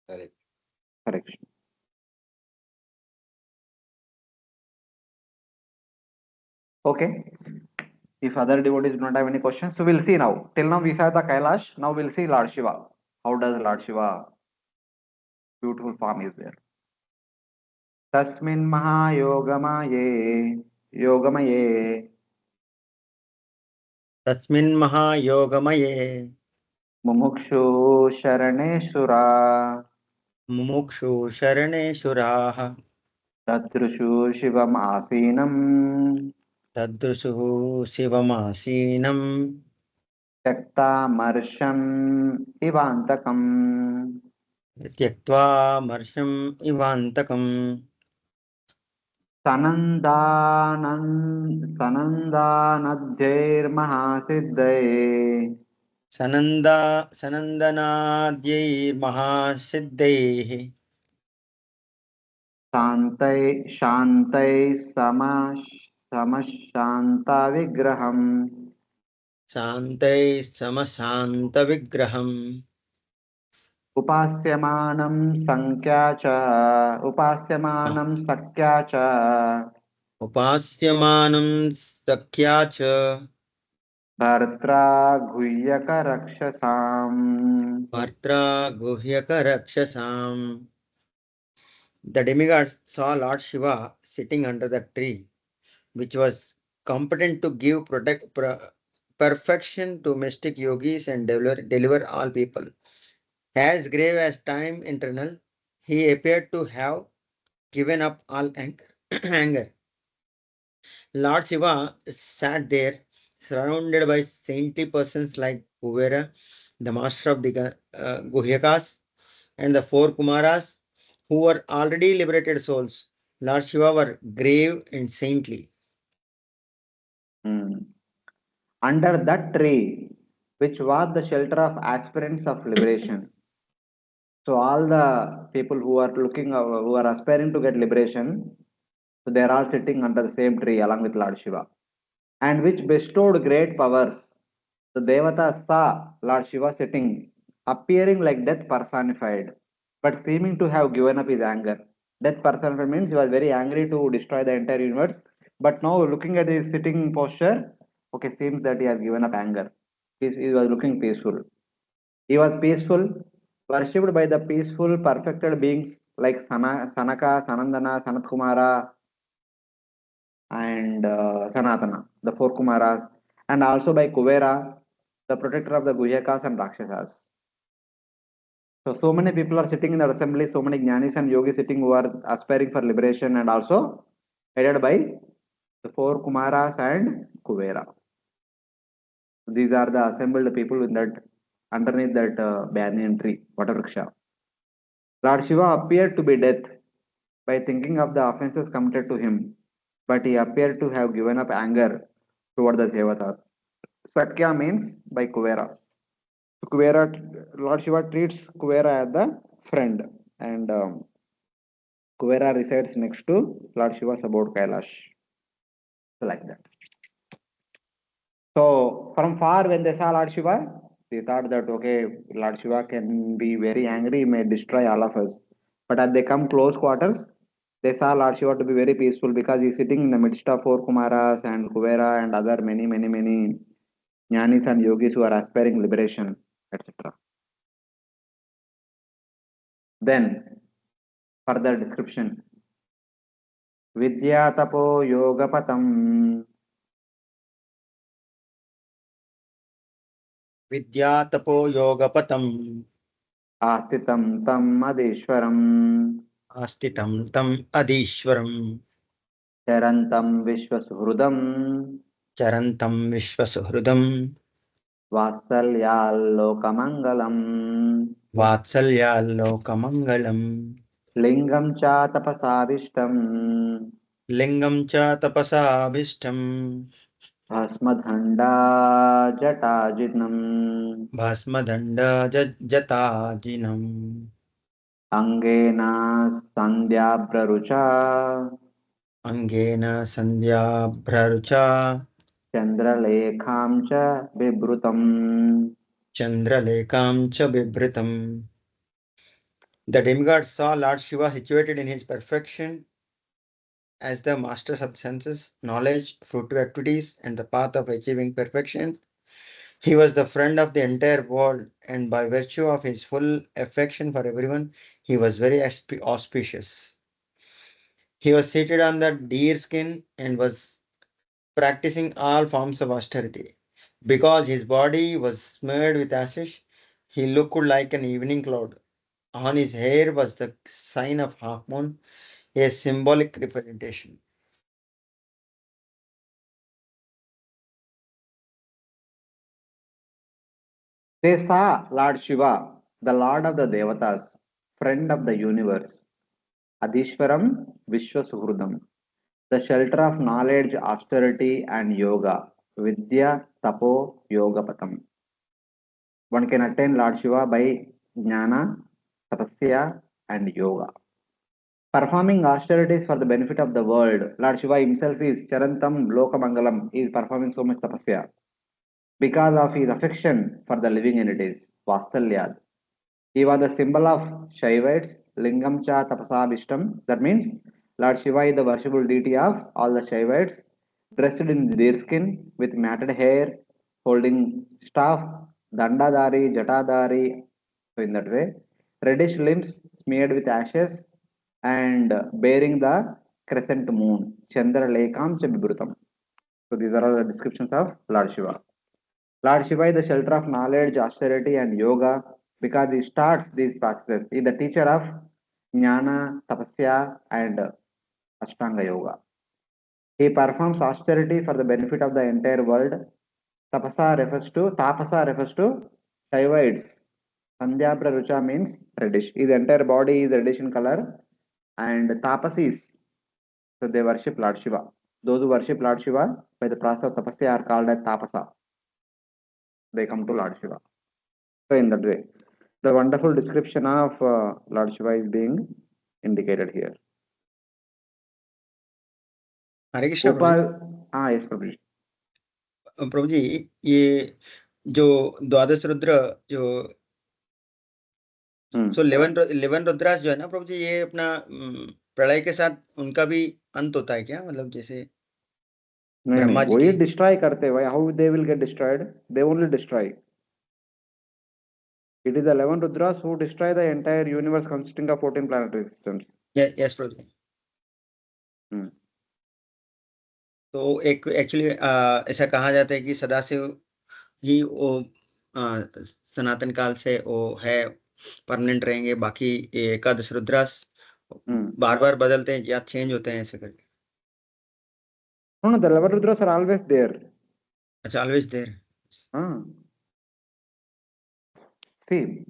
Correct. Correction. Okay. If other devotees do not have any questions, so we'll see now. Till now we saw the Kailash. Now we'll see Lord Shiva. How does Lord Shiva beautiful form is there? Tasmin Mahayogamaye Yogamaye Tasmin Mahayogamaye Mumukshu Sharane Sura Mumukshu Sharane Shuraha Tatrushu Shivam Asinam Tadrusuhu Sivamaseenam Taktamarsham Ivantakam Tyaktva Marsham Ivantakam Sanandanadyirmahasiddhaye Sanandanadyai Mahasiddhaihi Shantai Samashanta Vigraham Shantai Samasanta Vigraham Upasyamanam Sakya cha Upasyamanam Sakyacha Bhartra Guhyaka Rakshasam. Bhartra Guhyaka Rakshasam. The demigods saw Lord Shiva sitting under the tree, which was competent to give perfection to mystic yogis and deliver all people. As grave as time eternal, he appeared to have given up all anger. Lord Shiva sat there, surrounded by saintly persons like Kuvera, the master of the Guhyakas, and the four Kumaras, who were already liberated souls. Lord Shiva were grave and saintly. Under that tree, which was the shelter of aspirants of liberation. So all the people who are who are aspiring to get liberation, so they are all sitting under the same tree along with Lord Shiva, and which bestowed great powers. The devatas saw Lord Shiva sitting, appearing like death personified, but seeming to have given up his anger. Death personified means he was very angry to destroy the entire universe, but now looking at his sitting posture, okay, seems that he has given up anger. He was looking peaceful. He was peaceful, worshipped by the peaceful, perfected beings like Sanaka, Sanandana, Sanatkumara, and Sanatana, the four Kumaras, and also by Kuvera, the protector of the Guhyakas and Rakshasas. So many people are sitting in the assembly, so many Jnanis and Yogis sitting who are aspiring for liberation and also headed by the four Kumaras and Kuvera. These are the assembled people in that underneath that banyan tree, Vatavriksha. Lord Shiva appeared to be death by thinking of the offenses committed to him, but he appeared to have given up anger toward the devatas. Sakya means by Kuvera. So Kuvera, Lord Shiva treats Kuvera as the friend, and Kuvera resides next to Lord Shiva's abode Kailash. So like that. So from far, when they saw Lord Shiva, they thought that okay, Lord Shiva can be very angry, may destroy all of us. But as they come close quarters, they saw Lord Shiva to be very peaceful because he's sitting in the midst of four Kumaras and Kuvera and other many jnanis and yogis who are aspiring liberation, etc. Then further description. Vidya tapo yogapatam Vidya Tapo Yogapatam astitam tam adeshwaram Astitam Tam Adishwaram charantam vishwasuhridam Charantam Vishwasuhridam Vatsalyalokamangalam Vatsalyalokamangalam Lingam cha tapasavishtam Lingam Cha Tapasabhishtam Bhasmadhanda jatajidnam Bhasmadanda Jatajinam Angena sandhyabrarucha Angena Sandhya Bhrarucha Chandralekham cha vibrutam. Chandralekam Cha Vibhritam. The demigods saw Lord Shiva situated in his perfection as the masters of the senses, knowledge, fruitive activities, and the path of achieving perfection. He was the friend of the entire world, and by virtue of his full affection for everyone, he was very auspicious. He was seated on the deer skin and was practicing all forms of austerity. Because his body was smeared with ashes, he looked like an evening cloud. On his hair was the sign of half moon, a symbolic representation. They saw Lord Shiva, the Lord of the devatas, friend of the universe, Adishwaram Vishwasuhrudam, the shelter of knowledge, austerity, and yoga, Vidya Tapo Yogapatam. One can attain Lord Shiva by jnana, tapasya, and yoga. Performing austerities for the benefit of the world. Lord Shiva himself is Charantam Lokamangalam. He is performing so much tapasya because of his affection for the living entities, Vasalyad. He was the symbol of Shaivites, Lingam cha tapasabhishtam. That means Lord Shiva is the worshipful deity of all the Shaivites, dressed in deerskin with matted hair, holding staff, dandadari, jatadari. So in that way, reddish limbs smeared with ashes and bearing the crescent moon, Chandra Lekam Chabibrutam. So these are all the descriptions of Lord Shiva. Lord Shiva is the shelter of knowledge, austerity, and yoga because he starts these practices. He is the teacher of jnana, tapasya, and ashtanga yoga. He performs austerity for the benefit of the entire world. Tapasa refers to Shaivites. Sandhya Prarucha means reddish. His entire body is reddish in color. And tapasis, so they worship Lord Shiva. Those who worship Lord Shiva by the process of tapasya are called as tapasa. They come to Lord Shiva. So in that way, the wonderful description of Lord Shiva is being indicated here. हरे कृष्ण प्रभु हाँ yes प्रभु जी. प्रभु जी, ये जो द्वादश रुद्र जो सो 11 रुद्रास जो है ना प्रभु जी, ये अपना प्रलय के साथ उनका भी अंत होता है क्या? मतलब जैसे नहीं, वही डिस्ट्रॉय करते हैं. How they will get destroyed? They only destroy. It is the 11 Rudras who destroy the entire universe consisting of 14 planetary systems. Yes, प्रभु जी. तो एक एक्चुअली ऐसा कहा जाता है कि सदाशिव ही वो सनातन काल से वो है, परमानेंट रहेंगे. बाकी एकादश रुद्रास बार बार बदलते हैं या चेंज होते हैं ऐसे करके. No, the 11 Rudras are always there. अच्छा, always there. See,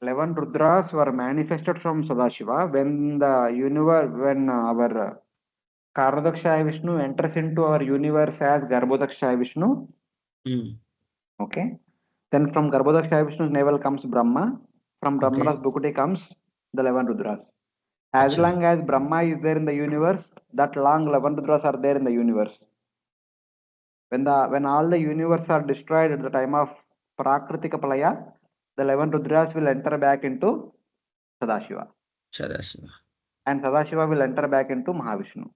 11 Rudras were manifested from Sadashiva when the universe, when our Karadakshaya Vishnu enters into our universe as Garbhodakshaya Vishnu. Okay. Then from Garbhodakshaya Vishnu's navel comes Brahma. From Brahma's Bhukuti comes the 11 Rudras. As long as Brahma is there in the universe, that long 11 Rudras are there in the universe. When all the universe are destroyed at the time of Prakritika Palaya, the 11 Rudras will enter back into Sadashiva. And Sadashiva will enter back into Mahavishnu.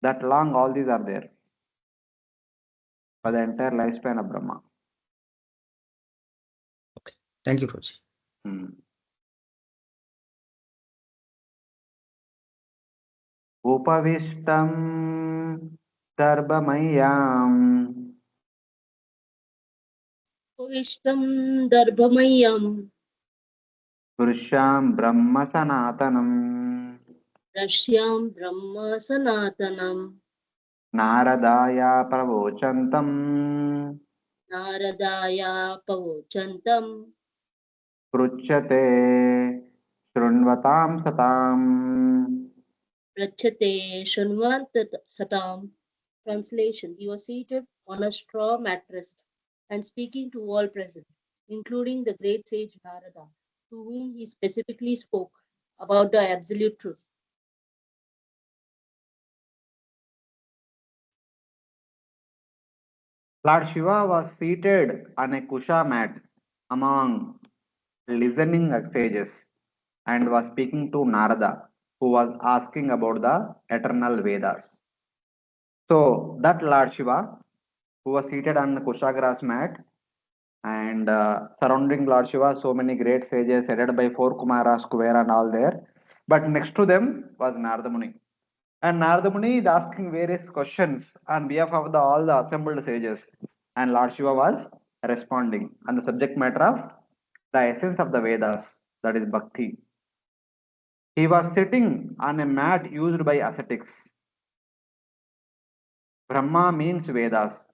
That long all these are there for the entire lifespan of Brahma. Okay. Thank you, Prabhuji. Upavishtam Darbhamayam Upavishtam Darbhamayam Purusham Brahma Sanatanam Rashyam Brahma Sanatanam Naradaya Pravochantam Naradaya Pavochantam Pruchate Shrunvatam Satam Prachate Shanvant Satam. Translation: He was seated on a straw mattress and speaking to all present, including the great sage Narada, to whom he specifically spoke about the absolute truth. Lord Shiva was seated on a kusha mat among listening sages and was speaking to Narada, who was asking about the eternal Vedas. So that Lord Shiva, who was seated on the kusha grass mat, and surrounding Lord Shiva, so many great sages headed by 4 Kumaras, Kuvera and all there. But next to them was Narada Muni. And Narada Muni is asking various questions on behalf of all the assembled sages. And Lord Shiva was responding on the subject matter of the essence of the Vedas, that is Bhakti. He was sitting on a mat used by ascetics. Brahma means Vedas.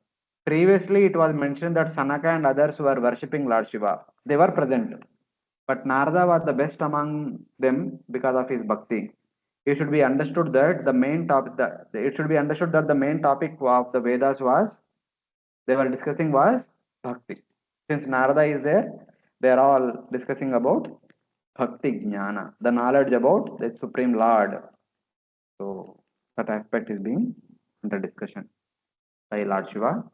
Previously, it was mentioned that Sanaka and others were worshipping Lord Shiva. They were present. But Narada was the best among them because of his bhakti. It should be understood that the main topic of the Vedas was they were discussing was bhakti. Since Narada is there, they are all discussing about bhakti jnana, the knowledge about the Supreme Lord. So that aspect is being under discussion by Lord Shiva,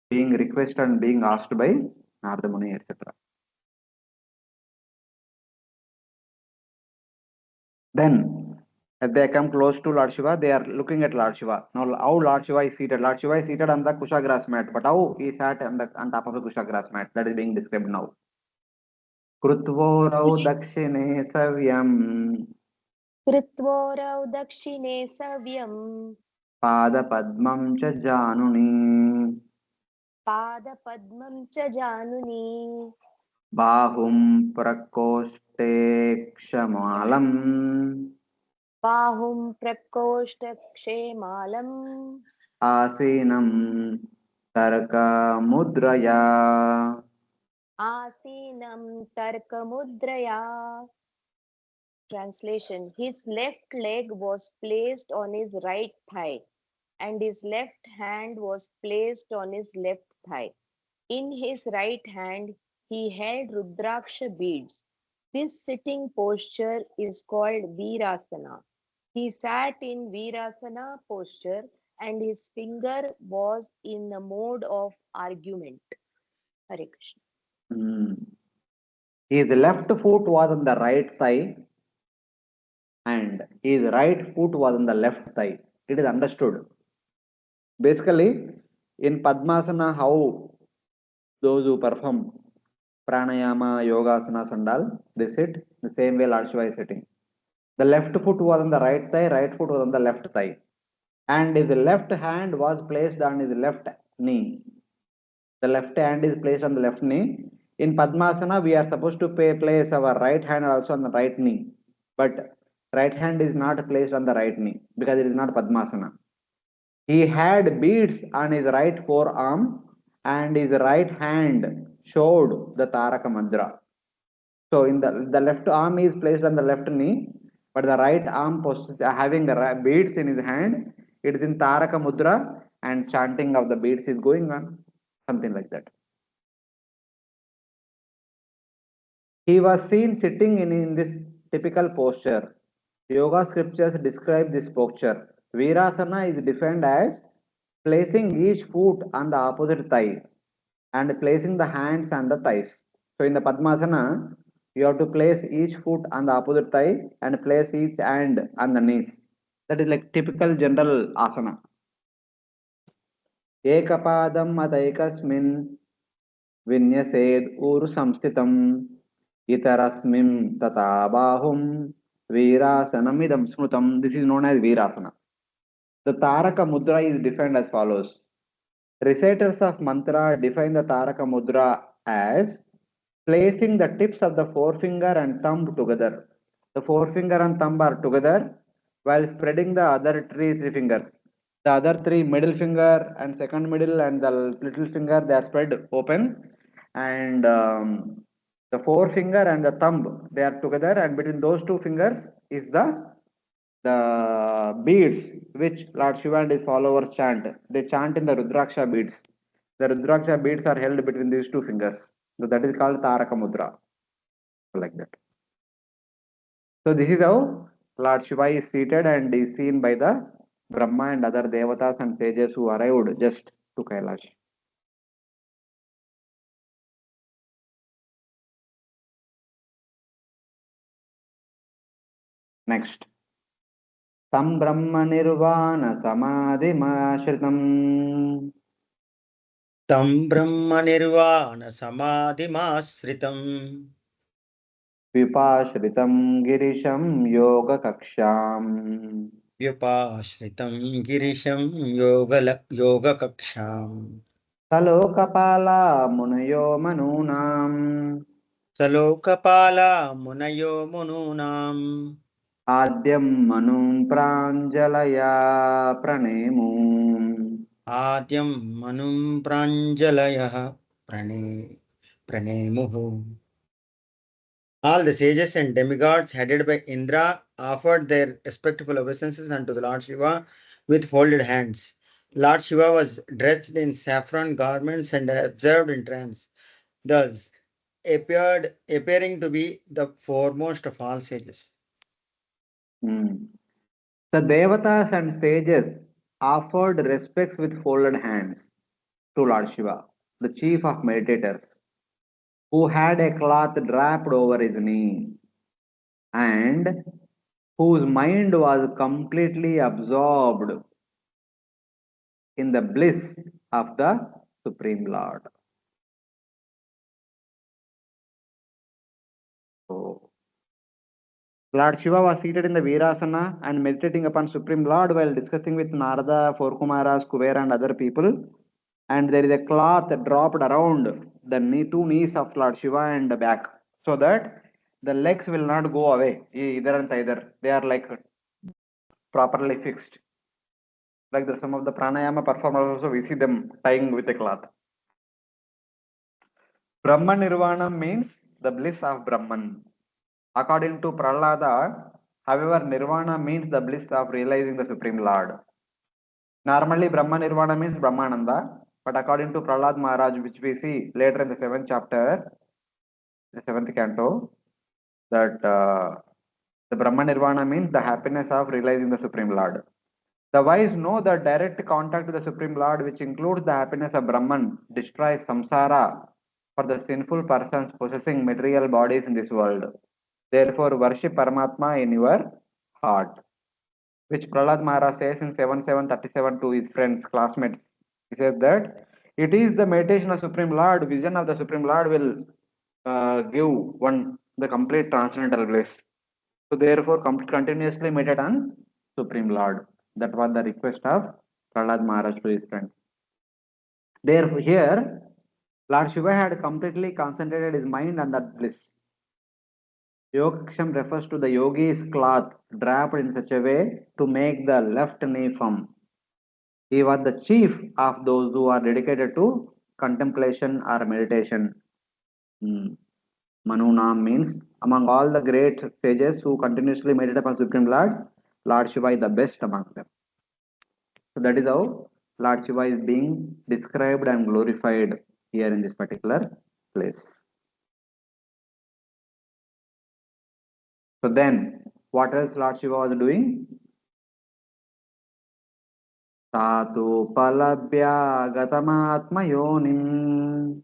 being requested and being asked by Narada Muni, etc. Then, as they come close to Lord Shiva, they are looking at Lord Shiva. Now, how Lord Shiva is seated? Lord Shiva is seated on the Kusha grass mat, but how he sat on top of the Kusha grass mat? That is being described now. Krutvorau dakshine savyam. कृत्वोरौ दक्षिणे सव्यम् Padapadmam cha januni. पादपद्मं च जानुनि Bahum prakoshte kshamalam. बाहुं प्रकोष्ठक्षेमालम् Asinam tarka mudraya. आसीनं तर्कमुद्रया. Translation: His left leg was placed on his right thigh, and his left hand was placed on his left thigh. In his right hand, he held Rudraksha beads. This sitting posture is called Virasana. He sat in Virasana posture, and his finger was in the mode of argument. Hare Krishna. His left foot was on the right thigh and his right foot was on the left thigh. It is understood. Basically, in Padmasana, how those who perform pranayama, yogasanas and all, they sit the same way Lord Shiva is sitting. The left foot was on the right thigh, right foot was on the left thigh. And his left hand was placed on his left knee. The left hand is placed on the left knee. In Padmasana, we are supposed to place our right hand also on the right knee. But right hand is not placed on the right knee because it is not Padmasana. He had beads on his right forearm and his right hand showed the Taraka Mudra. So in the left arm is placed on the left knee, but the right arm having the beads in his hand, it is in Taraka Mudra and chanting of the beads is going on. Something like that. He was seen sitting in this typical posture. Yoga scriptures describe this posture. Virasana is defined as placing each foot on the opposite thigh and placing the hands on the thighs. So in the Padmasana, you have to place each foot on the opposite thigh and place each hand on the knees. That is like typical general asana. Ekapadam ataikasmin vinyased uru samstitam itarasmim tatabahum virasanam idam smrutam. This is known as virasana. The Taraka Mudra is defined as follows. Reciters of mantra define the Taraka Mudra as placing the tips of the forefinger and thumb together. The forefinger and thumb are together while spreading the other three fingers. The other three, middle finger and second middle and the little finger, they are spread open, and the forefinger and the thumb, they are together, and between those two fingers is the beads which Lord Shiva and his followers chant. They chant in the Rudraksha beads. The Rudraksha beads are held between these two fingers. So that is called Taraka Mudra. Like that. So this is how Lord Shiva is seated and is seen by the Brahma and other devatas and sages who arrived just to Kailash. Next. Tam Brahma Nirvana Samadhimashritam. Tam Brahma Nirvana Samadhimashritam. Vipashritam Girisham Yoga Kaksham. Vyupashritam Girisham Yoga Kaksham. Salokapala Munayo Manunam. Salokapala Munayo Mununam. Adyam Manum Pranjalaya Pranemu. आद्यं मनुं प्राञ्जलयः pranemuhu. All the sages and demigods headed by Indra offered their respectful obeisances unto the Lord Shiva with folded hands. Lord Shiva was dressed in saffron garments and observed in trance, thus appearing to be the foremost of all sages. The devatas and sages offered respects with folded hands to Lord Shiva, the chief of meditators, who had a cloth draped over his knee and whose mind was completely absorbed in the bliss of the Supreme Lord. So, Lord Shiva was seated in the Virasana and meditating upon Supreme Lord while discussing with Narada, Four Kumaras, Kuvera and other people. And there is a cloth dropped around the two knees of Lord Shiva and the back, so that the legs will not go away either and either. They are like properly fixed. Like some of the pranayama performers also, we see them tying with a cloth. Brahma Nirvana means the bliss of Brahman. According to Prahlada, however, Nirvana means the bliss of realizing the Supreme Lord. Normally, Brahma Nirvana means Brahmananda, but according to Prahlad Maharaj, which we see later in the 7th chapter, the 7th canto, that the Brahma Nirvana means the happiness of realizing the Supreme Lord. The wise know that direct contact with the Supreme Lord, which includes the happiness of Brahman, destroys samsara for the sinful persons possessing material bodies in this world. Therefore, worship Paramatma in your heart, which Prahlad Maharaj says in 7:7:37 to his friends, classmates. He says that it is the meditation of Supreme Lord, vision of the Supreme Lord will give one the complete transcendental bliss. So therefore, continuously meditate on Supreme Lord. That was the request of Prahlad Maharaj to his friend. Therefore, here, Lord Shiva had completely concentrated his mind on that bliss. Yogaksham refers to the yogi's cloth draped in such a way to make the left knee firm. He was the chief of those who are dedicated to contemplation or meditation. Manunam means among all the great sages who continuously meditate upon Supreme Lord, Lord Shiva is the best among them. So that is how Lord Shiva is being described and glorified here in this particular place. So then, what else Lord Shiva was doing? Tatu palabhya gatamatma yonim.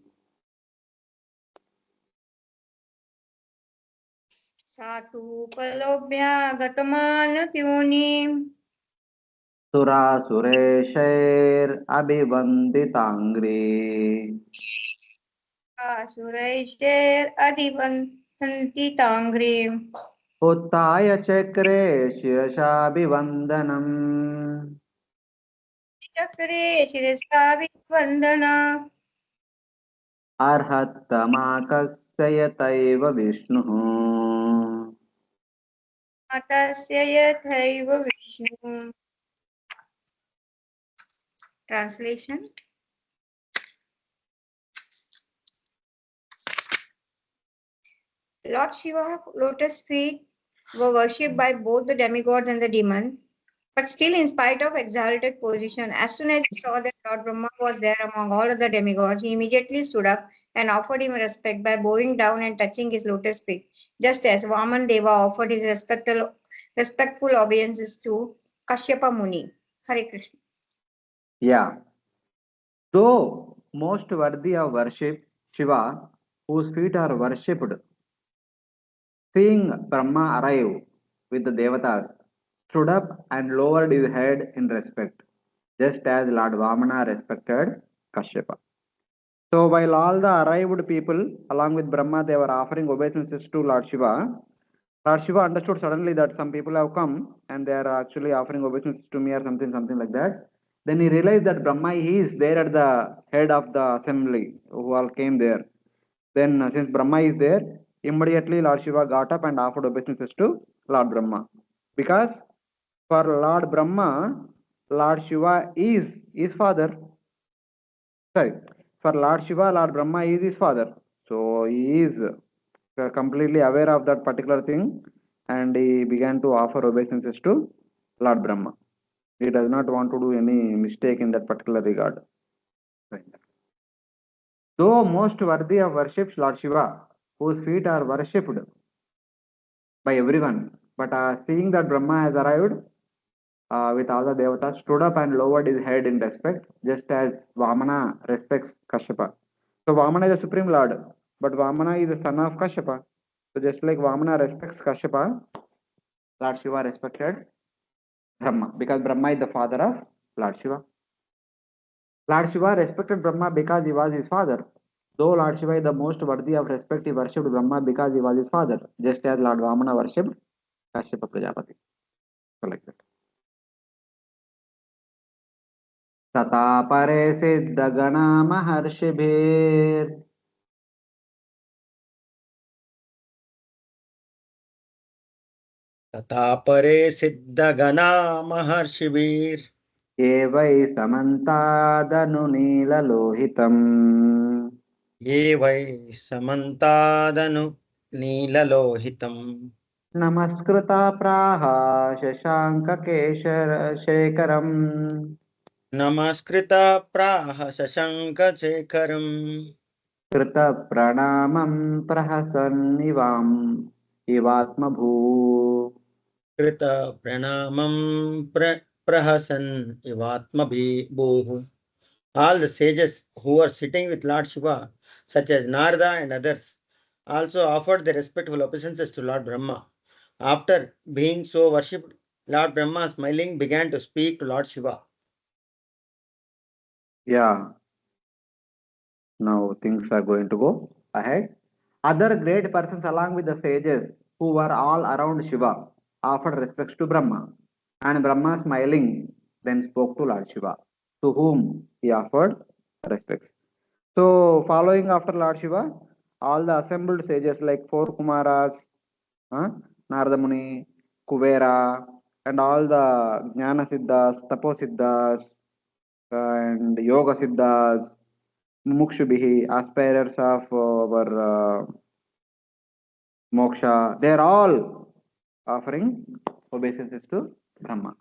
Satu palobhya gatamanatyonim. Sura sureshair abhivanditangri. Asuraishter adhivantanti tangrim. Uttaya chakre shirashabhivandanam. Chakre shirasabhi vandana. Arhattamakasya yataiva Vishnuhu. Matasya yathaiva Vishnu. Translation. Lord Shiva's lotus feet were worshipped by both the demigods and the demons, but still, in spite of exalted position, as soon as he saw that Lord Brahma was there among all other demigods, he immediately stood up and offered him respect by bowing down and touching his lotus feet, just as Vaman Deva offered his respectful obeisances to Kashyapa Muni. Hare Krishna. Yeah. Though most worthy of worship, Shiva, whose feet are worshipped, seeing Brahma arrive with the devatas, stood up and lowered his head in respect, just as Lord Vamana respected Kashyapa. So while all the arrived people, along with Brahma, they were offering obeisances to Lord Shiva, Lord Shiva understood suddenly that some people have come and they are actually offering obeisances to me or something like that. Then he realized that Brahma is there at the head of the assembly who all came there. Then since Brahma is there, immediately Lord Shiva got up and offered obeisances to Lord Brahma. Because for Lord Brahma, Lord Shiva is his father. Sorry, for Lord Shiva, Lord Brahma is his father. So he is completely aware of that particular thing, and he began to offer obeisances to Lord Brahma. He does not want to do any mistake in that particular regard. Though most worthy of worship, Lord Shiva, whose feet are worshipped by everyone, but seeing that Brahma has arrived with all the devatas, stood up and lowered his head in respect, just as Vamana respects Kashyapa. So Vamana is the supreme lord, but Vamana is the son of Kashyapa. So just like Vamana respects Kashyapa, Lord Shiva respected Brahma, because Brahma is the father of Lord Shiva. Lord Shiva respected Brahma because he was his father. Though Lord Shiva is the most worthy of respect, he worshipped Brahma because he was his father, just as Lord Vamana worshipped Kashyapa Prajapati. So like that. तथा परे सिद्धगणा महर्षिभिर् तथा परे सिद्धगणा महर्षिभिर् ये वै समन्तादनुनीललोहितम् ये वै समन्तादनु नीललोहितम् नमस्कृता प्राह शशाङ्ककेशरशेखरम् नमस्कृत प्राह शशङ्खशेखरम् कृतप्रणामं प्रहसन्निवाम् इवात्मभू कृत प्रणामं प्रहसन् इवात्मभिभूः. All the sages who were sitting with Lord Shiva, such as Narada and others, also offered their respectful obeisances to Lord Brahma. After being so worshipped, Lord Brahma, smiling, began to speak to Lord Shiva. Yeah, now things are going to go ahead. Other great persons along with the sages who were all around Shiva offered respects to Brahma, and Brahma smiling then spoke to Lord Shiva, to whom he offered respects. So following after Lord Shiva, all the assembled sages like four Kumaras, Narada Muni, Kuvera, and all the Jnana Siddhas, Tapo Siddhas, and Yoga Siddhas, Mukshubihi, aspirers of our moksha, they are all offering obeisances to Brahma.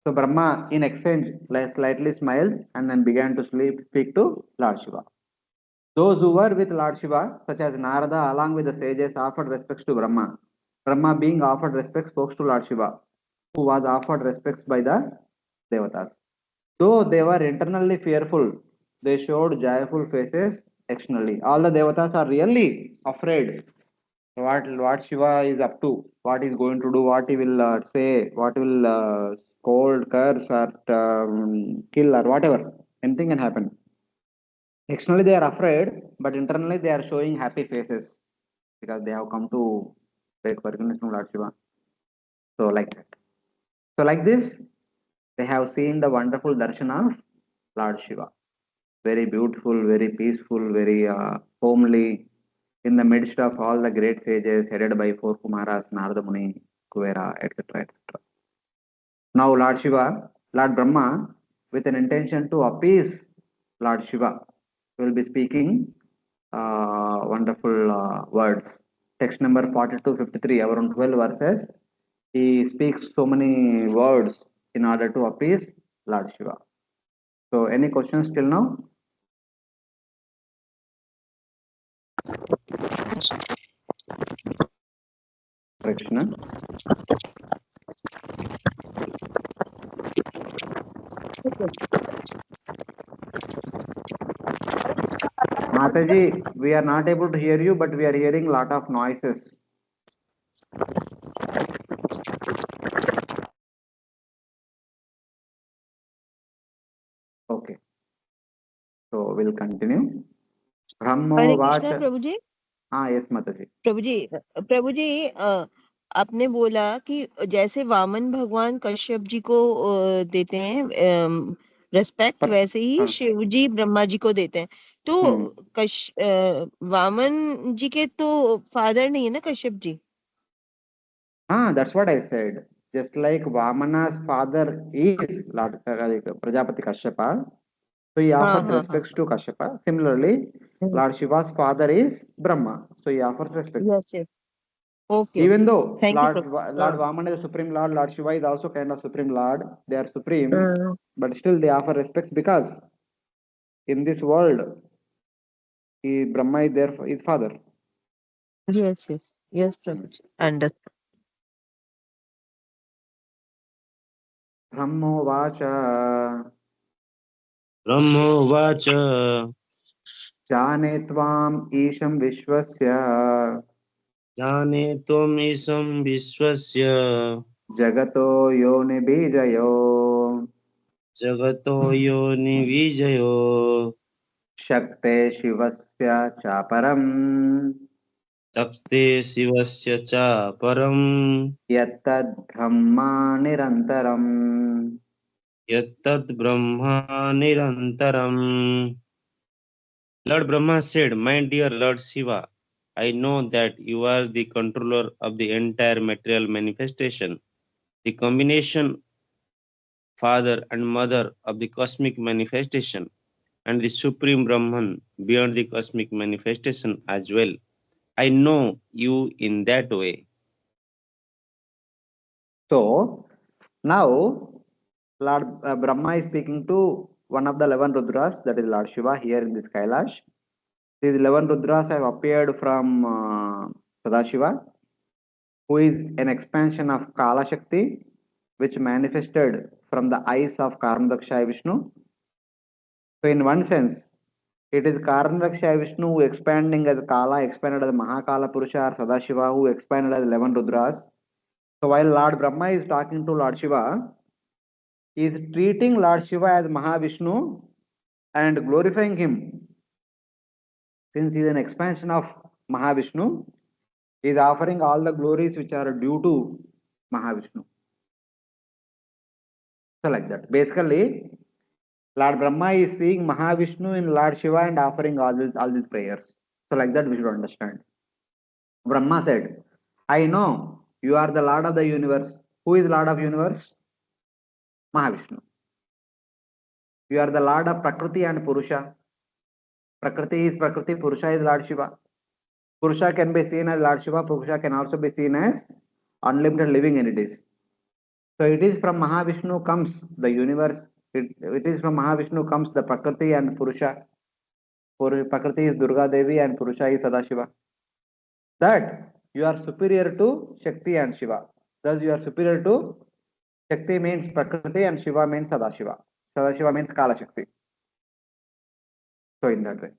So Brahma, in exchange, slightly smiled and then began to speak to Lord Shiva. Those who were with Lord Shiva, such as Narada, along with the sages, offered respects to Brahma. Brahma, being offered respects, spoke to Lord Shiva, who was offered respects by the devatas. Though they were internally fearful, they showed joyful faces externally. All the devatas are really afraid what Shiva is up to, what he's going to do, what he will say, what will scold, curse, or kill, or whatever. Anything can happen. Externally they are afraid, but internally they are showing happy faces because they have come to take forgiveness from Lord Shiva. So like that. So like this, they have seen the wonderful darshan of Lord Shiva. Very beautiful, very peaceful, very homely, in the midst of all the great sages headed by four Kumaras, Narada Muni, Kuvera, etc. etc. Now Lord Shiva, Lord Brahma, with an intention to appease Lord Shiva, will be speaking wonderful words. Text number 4253, around 12 verses. He speaks so many words in order to appease Lord Shiva. So any questions till now? Krishna. Mataji, we are not able to hear you, but we are hearing lot of noises. Okay, so we'll continue. Brahmo Hare Krishna Vacha. प्रभु जी. हाँ, yes, Mataji. प्रभु जी आपने बोला कि जैसे वामन भगवान कश्यप जी को देते हैं respect, वैसे ही शिव जी ब्रह्मा जी को देते हैं. तो वामन जी के तो फादर नहीं है ना कश्यप जी. हाँ, that's what I said. Just like Vamana's father is Lord Prajapati Kashyapa, so he offers respects to Kashyapa. Similarly, Lord Shiva's father is Brahma, so he offers respect. Yes, yes. Okay. Even though Thank you, Lord Vamana is the Supreme Lord, Lord Shiva is also kind of Supreme Lord, they are supreme, but still they offer respects because in this world, Brahma is their his father. Yes, yes. Yes, Prabhuji. Understood. Brahmovacha ब्रह्मोवाच जाने त्वाम् ईशं विश्वस्य जाने त्वमीशं विश्वस्य जगतो योनिबीजयो जगतो योनिविजयो शक्ते शिवस्य च परम् तक्ते शिवस्य च परम् यत्तद्ब्रह्मा निरन्तरम्. यत्तद् ब्रह्मा निरन्तरम्. Lord Brahma said, "My dear Lord Shiva, I know that you are the controller of the entire material manifestation, the combination father and mother of the cosmic manifestation, and the supreme Brahman beyond the cosmic manifestation as well. I know you in that way." So now Lord Brahma is speaking to one of the 11 Rudras, that is Lord Shiva, here in this Kailash. These 11 Rudras have appeared from Sadashiva, who is an expansion of Kala Shakti, which manifested from the eyes of Karandaksha Vishnu. So in one sense, it is Karandaksha Vishnu who expanding as Kala, expanded as Mahakala Purusha, or Sadashiva who expanded as 11 Rudras. So while Lord Brahma is talking to Lord Shiva, he is treating Lord Shiva as Mahavishnu and glorifying him. Since he is an expansion of Mahavishnu, he is offering all the glories which are due to Mahavishnu. So like that. Basically, Lord Brahma is seeing Mahavishnu in Lord Shiva and offering all these prayers. So like that we should understand. Brahma said, I know you are the Lord of the universe. Who is Lord of universe? Mahavishnu. You are the Lord of Prakriti and Purusha. Prakriti is Prakriti, Purusha is Lord Shiva. Purusha can be seen as Lord Shiva, Purusha can also be seen as unlimited living entities. So it is from Mahavishnu comes the universe. It is from Mahavishnu comes the Prakriti and Purusha. Prakriti is Durga Devi and Purusha is Sadashiva. That you are superior to Shakti and Shiva. Thus you are superior to Shakti means Prakriti and Shiva means Sadashiva. Sadashiva means Kala Shakti. So in that way.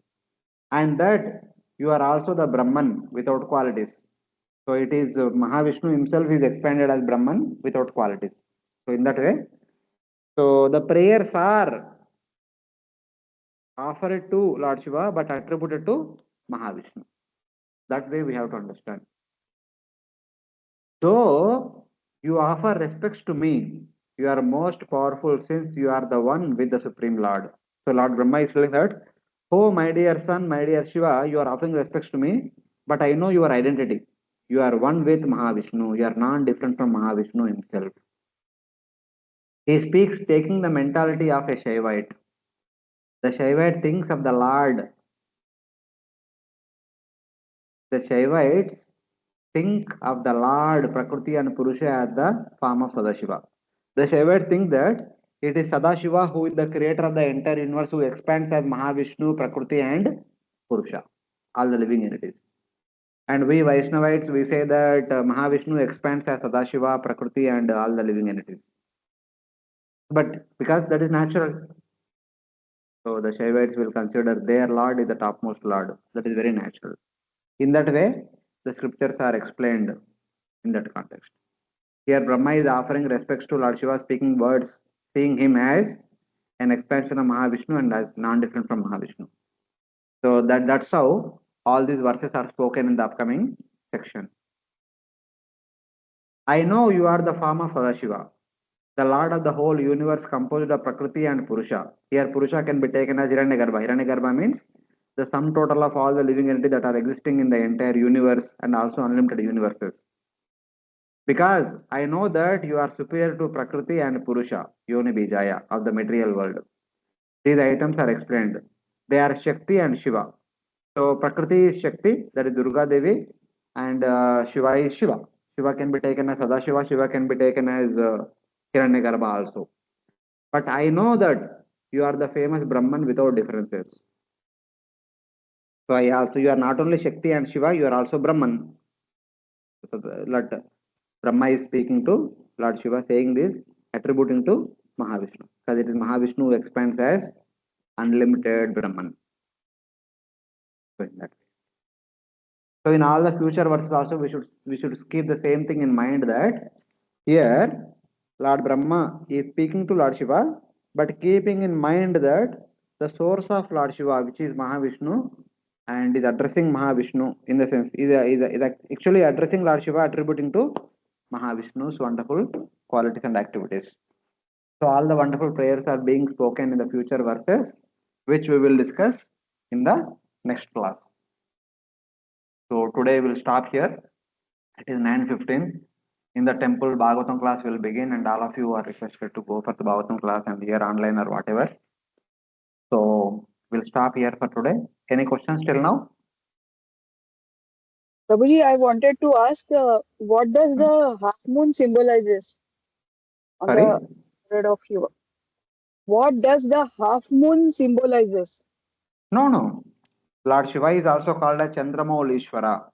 And that you are also the Brahman without qualities. So it is Mahavishnu himself is expanded as Brahman without qualities. So in that way. So the prayers are offered to Lord Shiva but attributed to Mahavishnu. That way we have to understand. So you offer respects to me. You are most powerful since you are the one with the Supreme Lord. So Lord Brahma is telling that, oh my dear son, my dear Shiva, you are offering respects to me, but I know your identity. You are one with Mahavishnu. You are not different from Mahavishnu himself. He speaks taking the mentality of a Shaivite. The Shaivite thinks of the Lord. The Shaivites think of the Lord, Prakriti and Purusha as the form of Sadashiva. The Shaivites think that it is Sadashiva who is the creator of the entire universe, who expands as Mahavishnu, Prakriti and Purusha, all the living entities. And we Vaishnavites, we say that Mahavishnu expands as Sadashiva, Prakriti and all the living entities. But because that is natural, so the Shaivites will consider their Lord is the topmost Lord. That is very natural. In that way, the scriptures are explained in that context. Here Brahma is offering respects to Lord Shiva, speaking words, seeing him as an expansion of Mahavishnu and as non-different from Mahavishnu. So that's how all these verses are spoken in the upcoming section. I know you are the form of Sadashiva, the Lord of the whole universe composed of Prakriti and Purusha. Here Purusha can be taken as Hiranyagarbha. Hiranyagarbha means the sum total of all the living entities that are existing in the entire universe and also unlimited universes. Because I know that you are superior to Prakriti and Purusha, Yoni Bijaya, of the material world. These items are explained. They are Shakti and Shiva. So Prakriti is Shakti, that is Durga Devi, and Shiva is Shiva. Shiva can be taken as Sadashiva, Shiva can be taken as Hiranyagarbha also. But I know that you are the famous Brahman without differences. So you are not only Shakti and Shiva, you are also Brahman. So Lord Brahma is speaking to Lord Shiva, saying this, attributing to Mahavishnu. Because it is Mahavishnu who expands as unlimited Brahman. So in that way. So in all the future verses also we should keep the same thing in mind, that here Lord Brahma is speaking to Lord Shiva, but keeping in mind that the source of Lord Shiva, which is Mahavishnu, and is addressing Mahavishnu in the sense is actually addressing Lord Shiva, attributing to Mahavishnu's wonderful qualities and activities. So all the wonderful prayers are being spoken in the future verses, which we will discuss in the next class. So today we'll stop here. It is 9:15. In the temple, Bhagavatam class will begin, and all of you are requested to go for the Bhagavatam class and here online or whatever. So we'll stop here for today. Any questions till now? Prabhuji, I wanted to ask, what does the half moon symbolizes on Sorry? the red of Shiva? What does the half moon symbolizes? No. Lord Shiva is also called as Chandramaulishvara.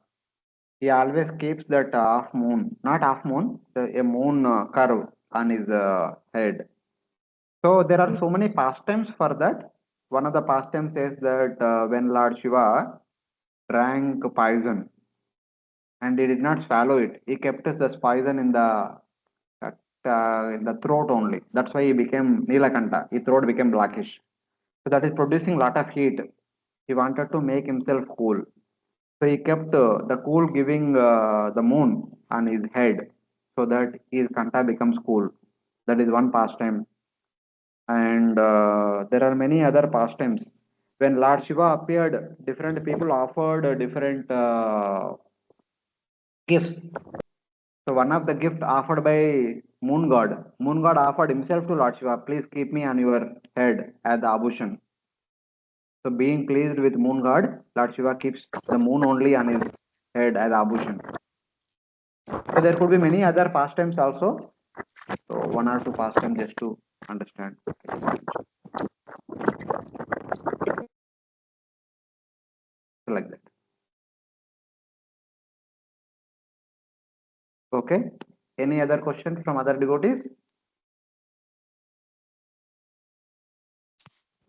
He always keeps that half moon, not half moon, a moon curve on his head. So there are so many pastimes for that. One of the pastimes says that when Lord Shiva drank poison and he did not swallow it, he kept the poison in the throat only. That's why he became Nilakanta. His throat became blackish. So that is producing lot of heat. He wanted to make himself cool. So he kept the cool giving the moon on his head so that his kanta becomes cool. That is one pastime. And there are many other pastimes. When Lord Shiva appeared, different people offered different gifts. So one of the gift offered by Moon God offered himself to Lord Shiva, please keep me on your head as the abhushan. So being pleased with Moon God, Lord Shiva keeps the moon only on his head as abhushan. So there could be many other pastimes also. So one or two pastimes just to understand. So like that. Okay. Any other questions from other devotees?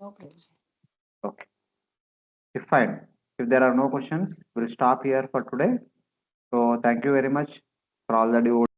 Okay. Okay. If fine. If there are no questions, we'll stop here for today. So thank you very much for all the devotees.